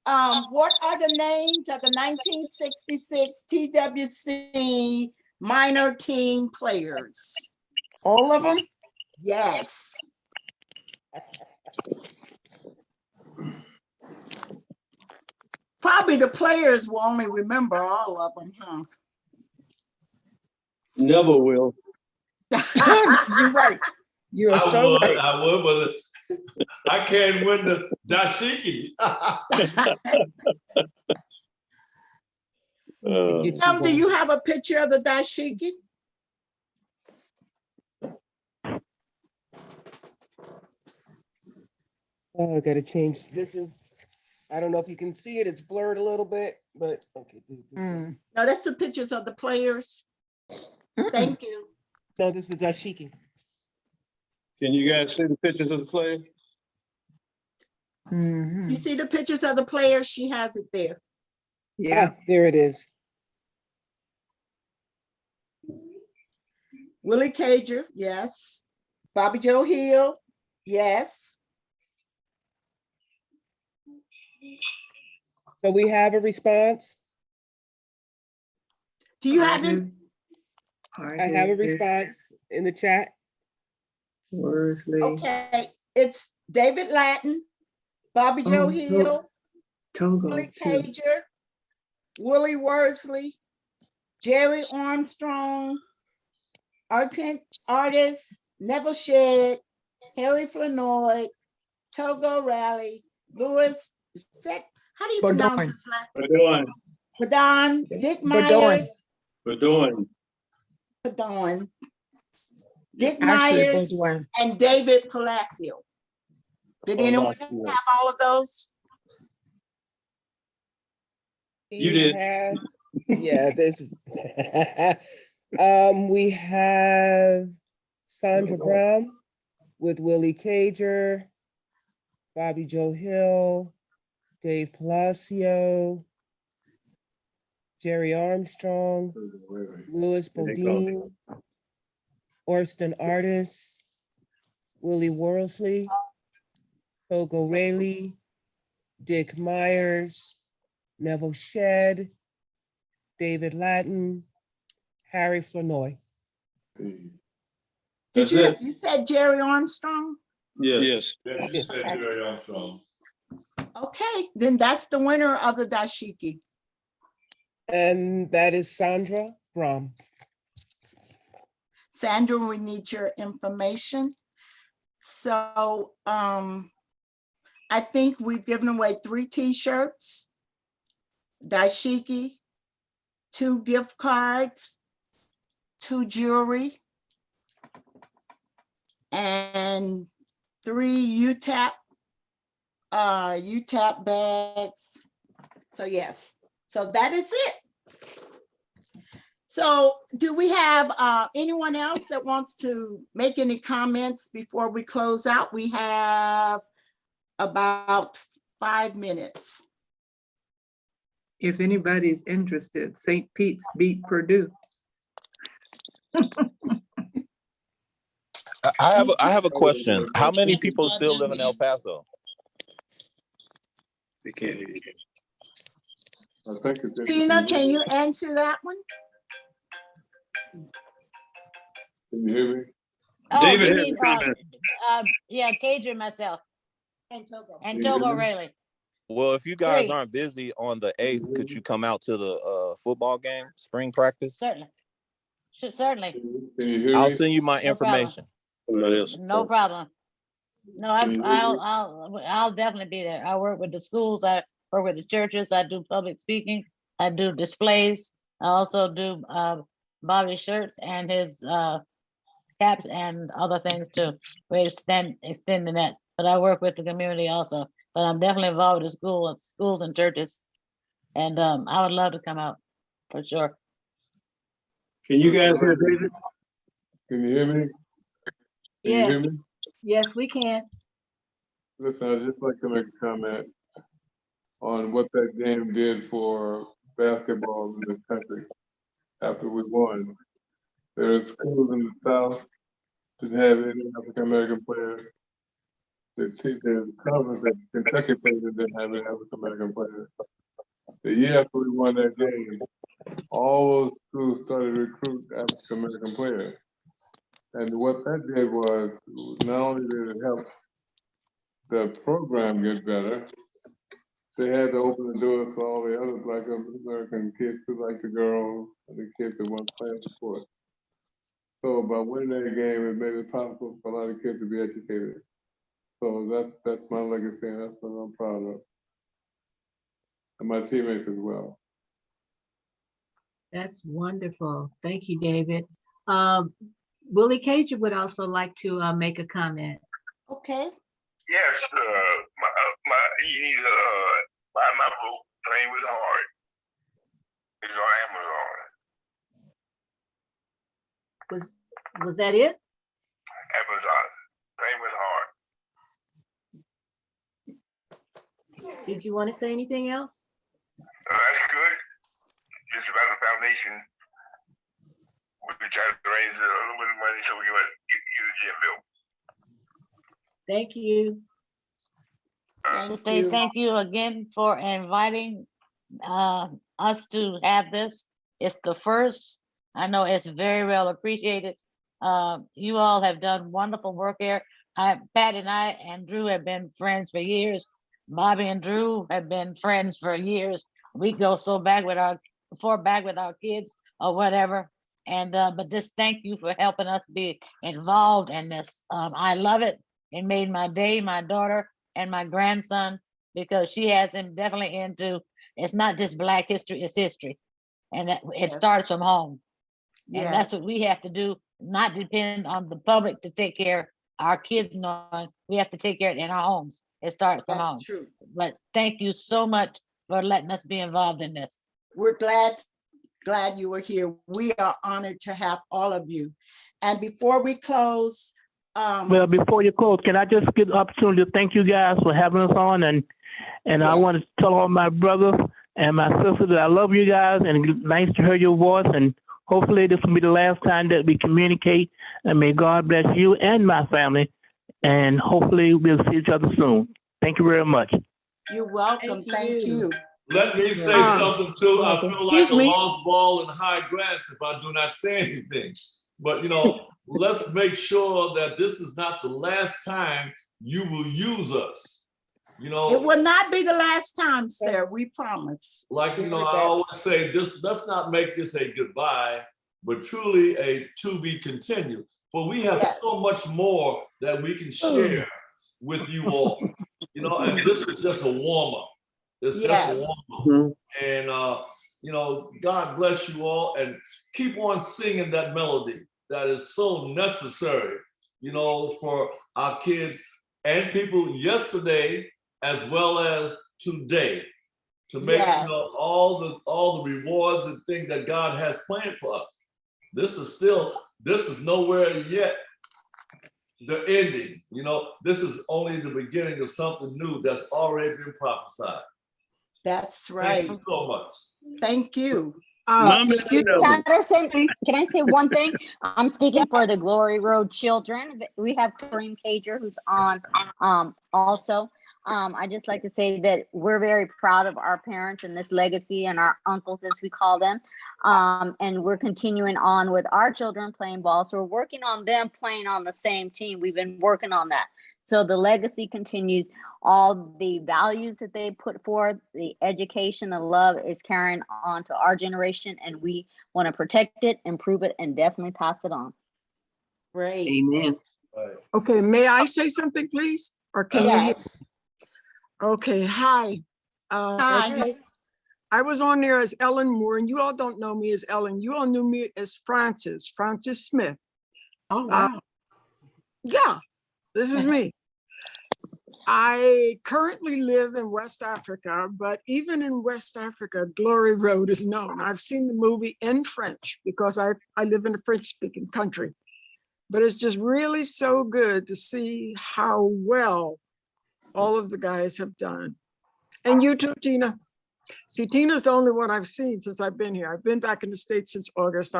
what are the names of the 1966 TWC minor team players? All of them? Yes. Probably the players will only remember all of them, huh? Never will. You're right. You're so right. I would, but I can't win the dashiki. Do you have a picture of the dashiki? Oh, I gotta change. This is, I don't know if you can see it. It's blurred a little bit, but okay. No, that's the pictures of the players. Thank you. No, this is dashiki. Can you guys see the pictures of the players? You see the pictures of the players? She has it there. Yeah, there it is. Willie Cager, yes. Bobby Joe Hill, yes. So we have a response. Do you have it? I have a response in the chat. Worsley. Okay, it's David Lattin, Bobby Joe Hill, Willie Cager, Willie Worsley, Jerry Armstrong, artist Neville Shedd, Harry Flanoy, Togo Raleigh, Lewis, how do you pronounce his last name? Badon, Dick Myers. Badon. Dick Myers and David Palacio. Did anyone have all of those? You did. Yeah, there's We have Sandra Brown with Willie Cager, Bobby Joe Hill, Dave Palacio, Jerry Armstrong, Louis Bodine, Orson Artis, Willie Worsley, Togo Rayleigh, Dick Myers, Neville Shedd, David Lattin, Harry Flournoy. Did you said Jerry Armstrong? Yes. Yes, you said Jerry Armstrong. Okay, then that's the winner of the dashiki. And that is Sandra Brown. Sandra, we need your information. So I think we've given away 3 t-shirts, dashiki, 2 gift cards, 2 jewelry, and 3 UTEP bags. So yes, so that is it. So do we have anyone else that wants to make any comments before we close out? We have about 5 minutes. If anybody's interested, St. Pete's beat Purdue. I have a question. How many people still live in El Paso? They can't hear you. I think it's Tina, can you answer that one? Can you hear me? Oh, David you has mean, a comment. yeah, Cager and myself. And Togo. And Togo Rayleigh. Well, if you guys 3. aren't busy on the 8th, could you come out to the football game, spring practice? Certainly. Certainly. Can you hear I'll me? send you my No problem. information. No problem. No, I'll definitely be there. I work with the schools. I work with the churches. I do public speaking. I do displays. I also do Bobby's shirts and his caps and other things too. We're extending that. But I work with the community also. But I'm definitely involved with the schools and churches. And I would love to come out for sure. Can you guys hear David? Can you hear me? Can you hear Yes, me? yes, we can. Listen, I'd just like to make a comment on what that game did for basketball in this country after we won. There are schools in the South that have any African American players. The conference that Kentucky played didn't have any African American players. The year after we won that game, all those schools started to recruit African American players. And what that did was, not only did it help the program get better, they had to open the doors for all the other Black American kids who like the girls and the kids that weren't playing sports. So by winning that game, it made it possible for a lot of kids to be educated. So that's my legacy, and that's what I'm proud of. And my teammates as well. That's wonderful. Thank you, David. Willie Cager would also like to make a comment. Okay. Yes, you need to buy my book, Playing with Heart. It's on Amazon. Was that it? Amazon, Playing with Heart. Did you want to say anything else? That's good. Just about the foundation. We try to raise a little bit of money so we can get a gym built. Thank you. To say thank you again for inviting us to have this. It's the first. I know it's very well appreciated. You all have done wonderful work here. Pat and I and Drew have been friends for years. Bobby and Drew have been friends for years. We go so back with our kids or whatever. And but just thank you for helping us be involved in this. I love it. It made my day, my daughter and my grandson, because she has him definitely into, it's not just Black history, it's history. And it starts from home. And that's what we have to do, not depend on the public to take care of our kids knowing. We have to take care of it in our homes. It starts from home. That's true. But thank you so much for letting us be involved in this. We're glad glad you were here. We are honored to have all of you. And before we close, Well, before you close, can I just get the opportunity to thank you guys for having us on? And I want to tell all my brothers and my sisters that I love you guys, and it's nice to hear your voice. And hopefully this will be the last time that we communicate. And may God bless you and my family. And hopefully we'll see each other soon. Thank you very much. You're welcome. Thank you. Let me say something too. I feel like a lost ball in high grass if I do not say anything. But you know, let's make sure that this is not the last time you will use us. You know, it will not be the last time, sir. We promise. Like, you know, I always say this, let's not make this a goodbye, but truly a to be continued. For we have so much more that we can share with you all. You know, and this is just a warm-up. It's just a warm-up. And you know, God bless you all, and keep on singing that melody that is so necessary, you know, for our kids and people yesterday as well as today, to make you know, all the rewards and things that God has planned for us. This is nowhere yet the ending. You know, this is only the beginning of something new that's already been prophesied. That's right. Thank you so much. Thank you. Patterson, can I say one thing? I'm speaking for the Glory Road children. We have Willie Cager who's on also. I just like to say that we're very proud of our parents and this legacy and our uncles, as we call them. And we're continuing on with our children playing ball. So we're working on them playing on the same team. We've been working on that. So the legacy continues. All the values that they put forth, the education, the love is carrying on to our generation. And we want to protect it, improve it, and definitely pass it on. Great. Amen. Okay, may I say something, please? Or can you? Okay, hi. Hi. I was on there as Ellen Moore, and you all don't know me as Ellen. You all knew me as Francis Smith. Oh, wow. Yeah, this is me. I currently live in West Africa, but even in West Africa, Glory Road is known. I've seen the movie in French because I live in a French-speaking country. But it's just really so good to see how well all of the guys have done. And you too, Tina. See, Tina's the only one I've seen since I've been here. I've been back in the States since August.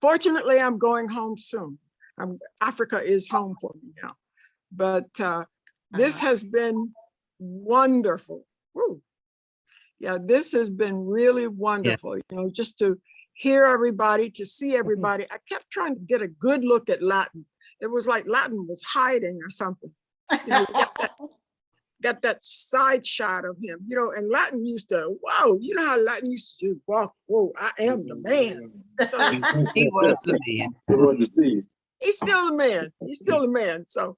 Fortunately, I'm going home soon. Africa is home for me now. But this has been wonderful. Woo. Yeah, this has been really wonderful. You know, just to hear everybody, to see everybody. I kept trying to get a good look at Latin. It was like Latin was hiding or something. You know, got that side shot of him, you know, and Latin used to, wow, you know how Latin used to walk, whoa, I am the man. He was the man. He's still the man. He's still the man. So,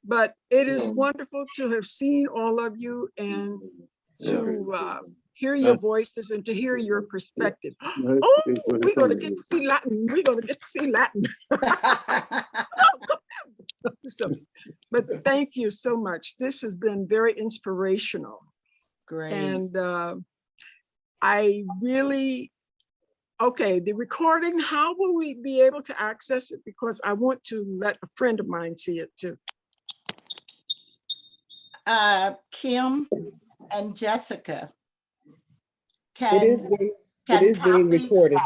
but it is wonderful to have seen all of you and to hear your voices and to hear your perspective. Oh, we're going to get to see Latin. We're going to get to see Latin. But thank you so much. This has been very inspirational. Great. And I really, okay, the recording, how will we be able to access it? Because I want to let a friend of mine see it too. Kim and Jessica. It is being recorded.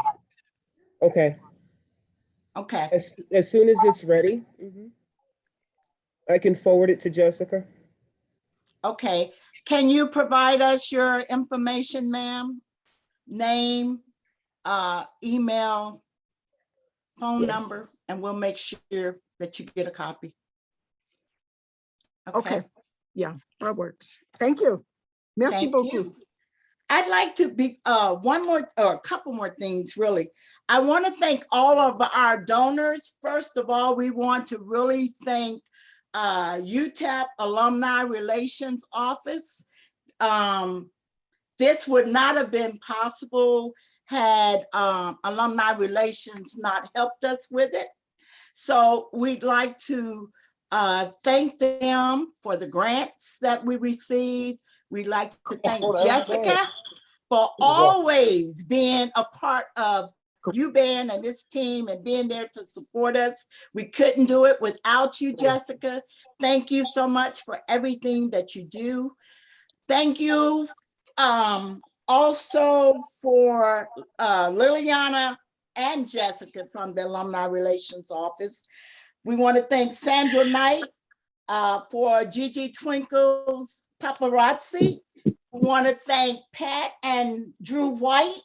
Okay. Okay. As soon as it's ready, I can forward it to Jessica. Okay. Can you provide us your information, ma'am? Name, email, phone number, and we'll make sure that you get a copy. Okay. Yeah, that works. Thank you. Merci beaucoup. I'd like to be one more or a couple more things, really. I want to thank all of our donors. First of all, we want to really thank UTEP Alumni Relations Office. This would not have been possible had Alumni Relations not helped us with it. So we'd like to thank them for the grants that we received. We'd like to thank Jessica for always being a part of UBAN and this team and being there to support us. We couldn't do it without you, Jessica. Thank you so much for everything that you do. Thank you also for Liliana and Jessica from the Alumni Relations Office. We want to thank Sandra Knight for Gigi Twinkle's paparazzi. We want to thank Pat and Drew White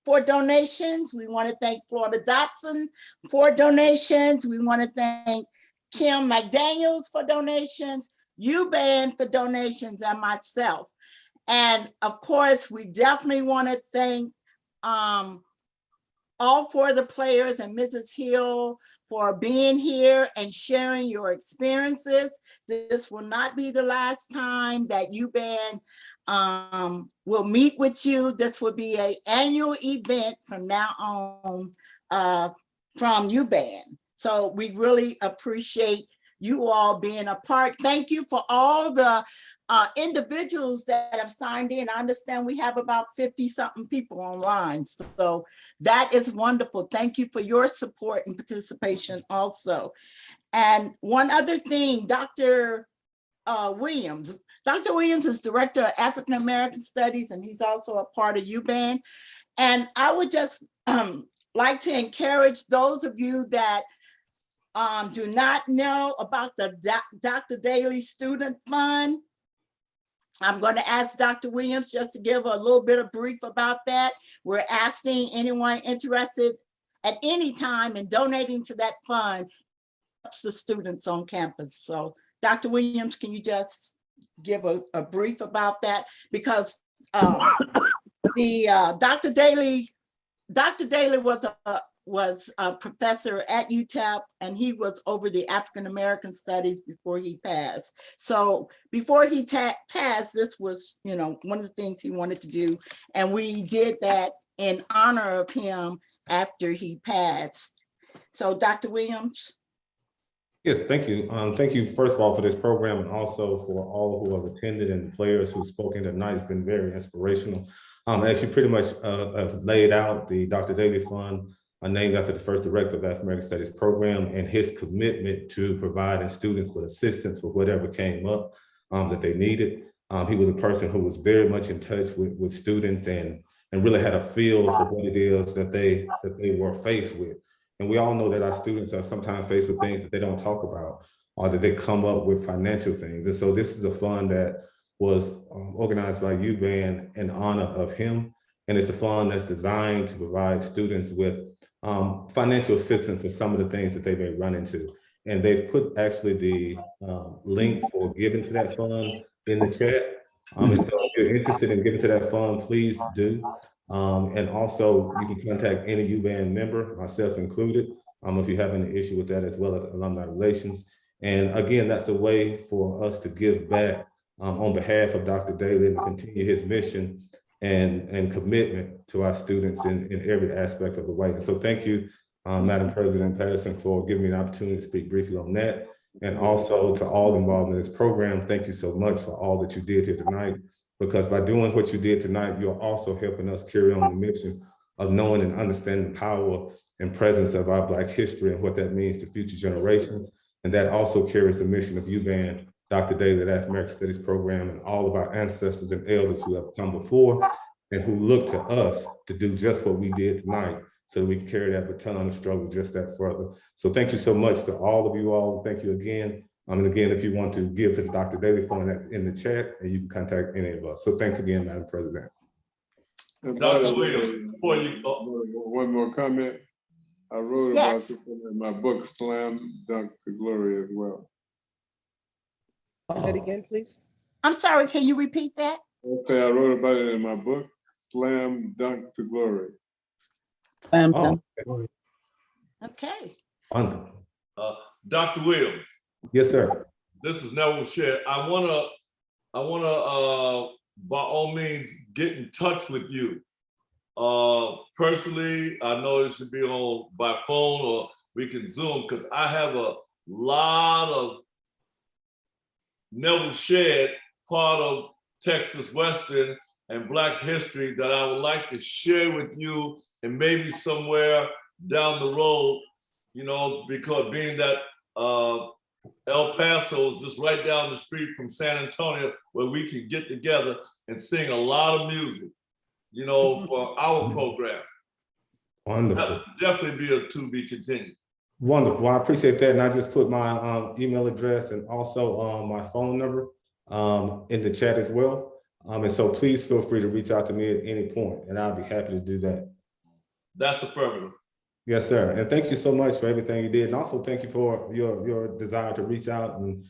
for donations. We want to thank Florida Dotson for donations. We want to thank Kim McDaniels for donations, UBAN for donations, and myself. And of course, we definitely want to thank all four of the players and Mrs. Hill for being here and sharing your experiences. This will not be the last time that UBAN will meet with you. This will be an annual event from now on from UBAN. So we really appreciate you all being a part. Thank you for all the individuals that have signed in. I understand we have about 50 something people online. So that is wonderful. Thank you for your support and participation also. And one other thing, Dr. Williams. Dr. Williams is Director of African American Studies, and he's also a part of UBAN. And I would just like to encourage those of you that do not know about the Dr. Daley Student Fund. I'm going to ask Dr. Williams just to give a little bit of brief about that. We're asking anyone interested at any time in donating to that fund, helps the students on campus. So Dr. Williams, can you just give a brief about that? Because Dr. Daley was a professor at UTEP, and he was over the African American studies before he passed. So before he passed, this was, one of the things he wanted to do, and we did that in honor of him after he passed. So Dr. Williams. Yes, thank you. Thank you, first of all, for this program, and also for all who have attended and the players who've spoken tonight. It's been very inspirational. As you pretty much have laid out, the Dr. Daley Fund, named after the first director of the African American Studies program, and his commitment to providing students with assistance with whatever came up that they needed. He was a person who was very much in touch with students and really had a feel for what it is that they were faced with. And we all know that our students are sometimes faced with things that they don't talk about, or that they come up with financial things. And so this is a fund that was organized by UBAN in honor of him. And it's a fund that's designed to provide students with financial assistance for some of the things that they may run into. And they've put actually the link for giving to that fund in the chat. And so if you're interested in giving to that fund, please do. And also you can contact any UBAN member, myself included, if you have any issue with that, as well as Alumni Relations. And again, that's a way for us to give back on behalf of Dr. Daley and continue his mission and commitment to our students in every aspect of the way. And so thank you, Madam President Patterson, for giving me an opportunity to speak briefly on that. And also to all involved in this program, thank you so much for all that you did here tonight, because by doing what you did tonight, you're also helping us carry on the mission of knowing and understanding the power and presence of our Black history and what that means to future generations. And that also carries the mission of UBAN, Dr. Daley, the African American Studies program, and all of our ancestors and elders who have come before and who look to us to do just what we did tonight, so that we can carry that baton of struggle just that further. So thank you so much to all of you all. Thank you again. And again, if you want to give to the Dr. Daley Fund, that's in the chat, and you can contact any of us. So thanks again, Madam President. Dr. Williams, before you go, one more comment. I wrote about this in my book, Slam Dunk to Glory, as well. Say that again, please. I'm sorry, can you repeat that? Okay, I wrote about it in my book, Slam Dunk to Glory. Okay. Dr. Williams. Yes, sir. This is Neville Shedd. I wanna by all means get in touch with you. Personally, I know it should be on by phone or we can Zoom, because I have a lot of Neville Shedd, part of Texas Western, and Black history that I would like to share with you, and maybe somewhere down the road, you know, because being that El Paso is just right down the street from San Antonio, where we can get together and sing a lot of music, you know, for our program. Wonderful. That would definitely be a to be continued. Wonderful. I appreciate that. And I just put my email address and also my phone number in the chat as well. And so please feel free to reach out to me at any point, and I'll be happy to do that. That's affirmative. Yes, sir. And thank you so much for everything you did. And also thank you for your desire to reach out and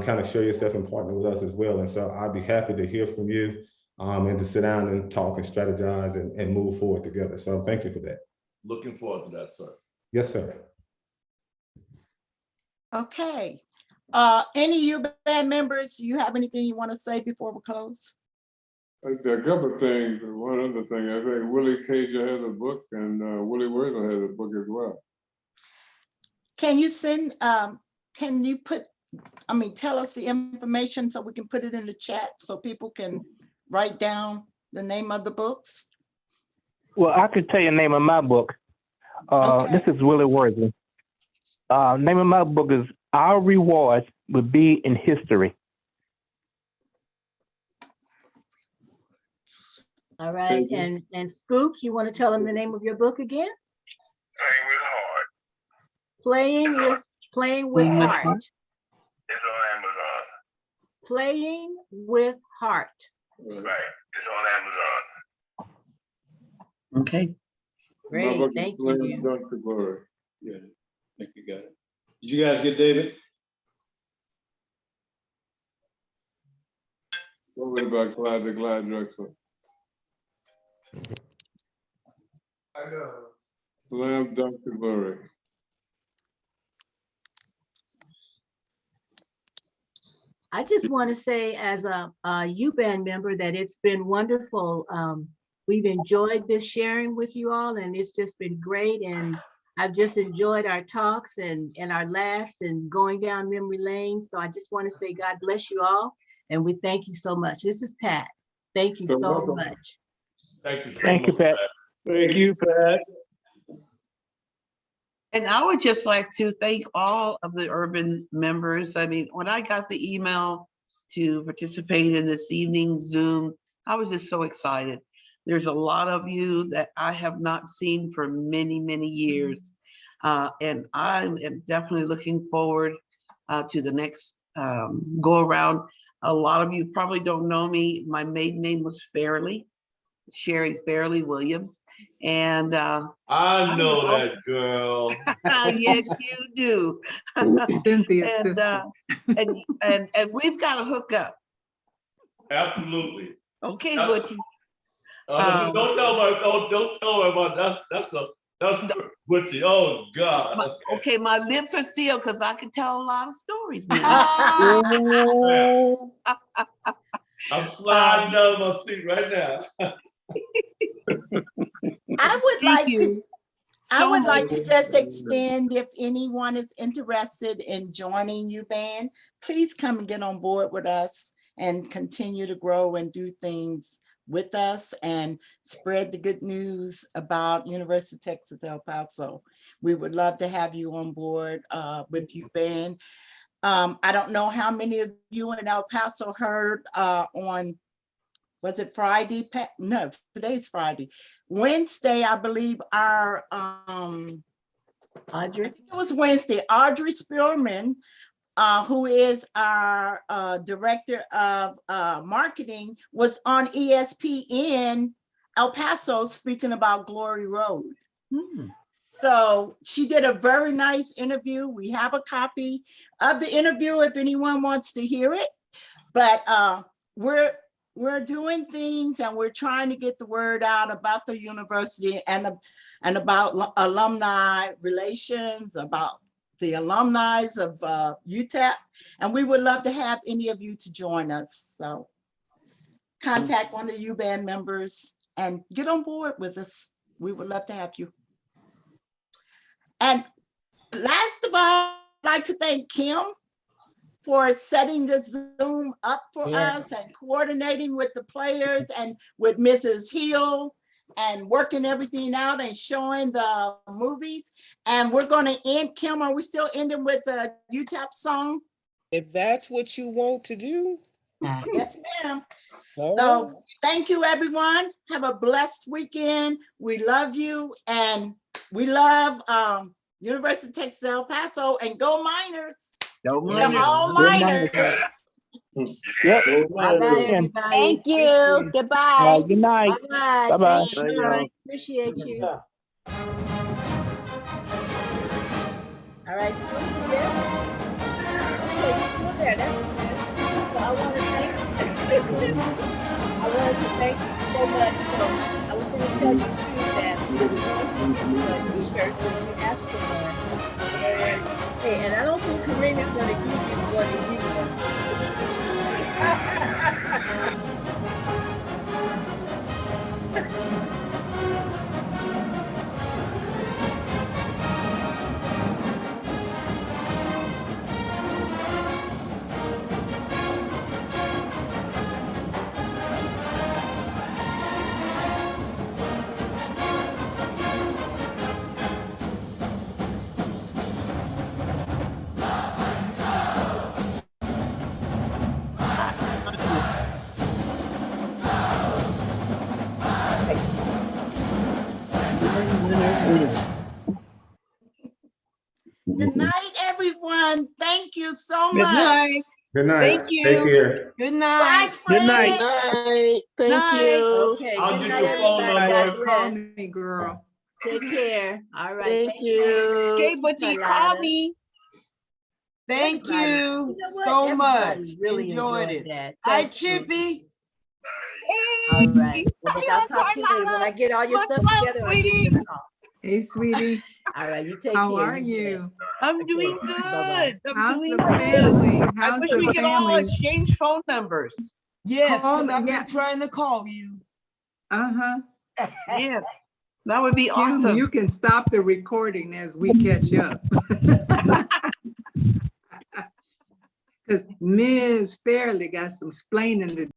kind of share yourself and partner with us as well. And so I'd be happy to hear from you and to sit down and talk and strategize and move forward together. So thank you for that. Looking forward to that, sir. Yes, sir. Okay. Any UBAN members, you have anything you want to say before we close? There are a couple of things. One other thing, I think Willie Cager has a book, and Willie Worsley has a book as well. Can you send, can you put, tell us the information so we can put it in the chat so people can write down the name of the books? Well, I could tell you the name of my book. This is Willie Worsley. Name of my book is Our Rewards Will Be in History. All right, and Scoops, you want to tell them the name of your book again? Playing with Heart. Playing with Heart. It's on Amazon. Playing with Heart. Right, it's on Amazon. Okay. Great, thank you. Dr. Glory. Yeah, I think you got it. Did you guys get David? What about Clyde the Glide Drexler? I know. Slam Dunk to Glory. I just want to say as a UBAN member that it's been wonderful. We've enjoyed this sharing with you all, and it's just been great. And I've just enjoyed our talks and our laughs and going down memory lane. So I just want to say God bless you all. And we thank you so much. This is Pat. Thank you so much. Thank you. Thank you, Pat. Thank you, Pat. And I would just like to thank all of the urban members. I mean, when I got the email to participate in this evening's Zoom, I was just so excited. There's a lot of you that I have not seen for many, many years. And I am definitely looking forward to the next go around. A lot of you probably don't know me. My maiden name was Fairley, Sherry Fairley Williams. And I know that girl. Yes, you do. and we've got to hook up. Absolutely. Okay, Butchie. Don't tell her about that. That's Butchie. Oh God. Okay, my lips are sealed because I can tell a lot of stories now. I'm sliding out of my seat right now. I would like to just extend, if anyone is interested in joining UBAN, please come and get on board with us and continue to grow and do things with us and spread the good news about University of Texas, El Paso. We would love to have you on board with UBAN. I don't know how many of you in El Paso heard on, was it Friday? No, today's Friday. Wednesday, I believe our, Audrey? I think it was Wednesday, Audrey Spearman, who is our director of marketing, was on ESPN El Paso speaking about Glory Road. So she did a very nice interview. We have a copy of the interview if anyone wants to hear it, but we're doing things and we're trying to get the word out about the university and about alumni relations, about the alumni of UTEP, and we would love to have any of you to join us. So contact one of the UBAN members and get on board with us. We would love to have you. And last of all, I'd like to thank Kim for setting this Zoom up for us and coordinating with the players and with Mrs. Hill and working everything out and showing the movies. And we're going to end. Kim, are we still ending with the UTEP song? If that's what you want to do. Yes, ma'am. All So right. thank you, everyone. Have a blessed weekend. We love you, and we love University of Texas El Paso, and go Miners. Go Come on, Miners. Yep. Bye-bye, everybody. Thank you. Goodbye. Good night. Bye-bye. Bye-bye. Thank you. Appreciate you. All right, still there? Okay, you're still there. That's good. So I want to thank you so much. So I was going to tell you too that we're going to do a t-shirt when you ask for one. And I don't think Kareem is going to give you one to use one. Good night, everyone. Thank you so much. Good night. Good night. Thank you. Take care. Good Bye, night. friends. Night. Thank Night. you. Okay. I'll good get night, your phone everybody. number. God Call bless. me, girl. Take care. All right. Thank you. Okay, but you call me. Thank you you what? so Everybody much. really Enjoyed enjoyed it. that. Hi, Thank you. Chippy. All right. Well, How look, you I'll doing, talk to you later. When I get all your Much stuff love, together, I'll give sweetie. you a call. Hey, sweetie. All right. You take How care. are you? I'm doing Okay. good. Bye-bye. I'm How's doing the good. family? I How's wish the we could all family? exchange phone numbers. Yes, Call because me, I've yeah. been trying to call you. Uh-huh. Yes, that would be Kim, awesome. you can stop the recording as we catch up. Because Ms. Fairley got some splaining to do.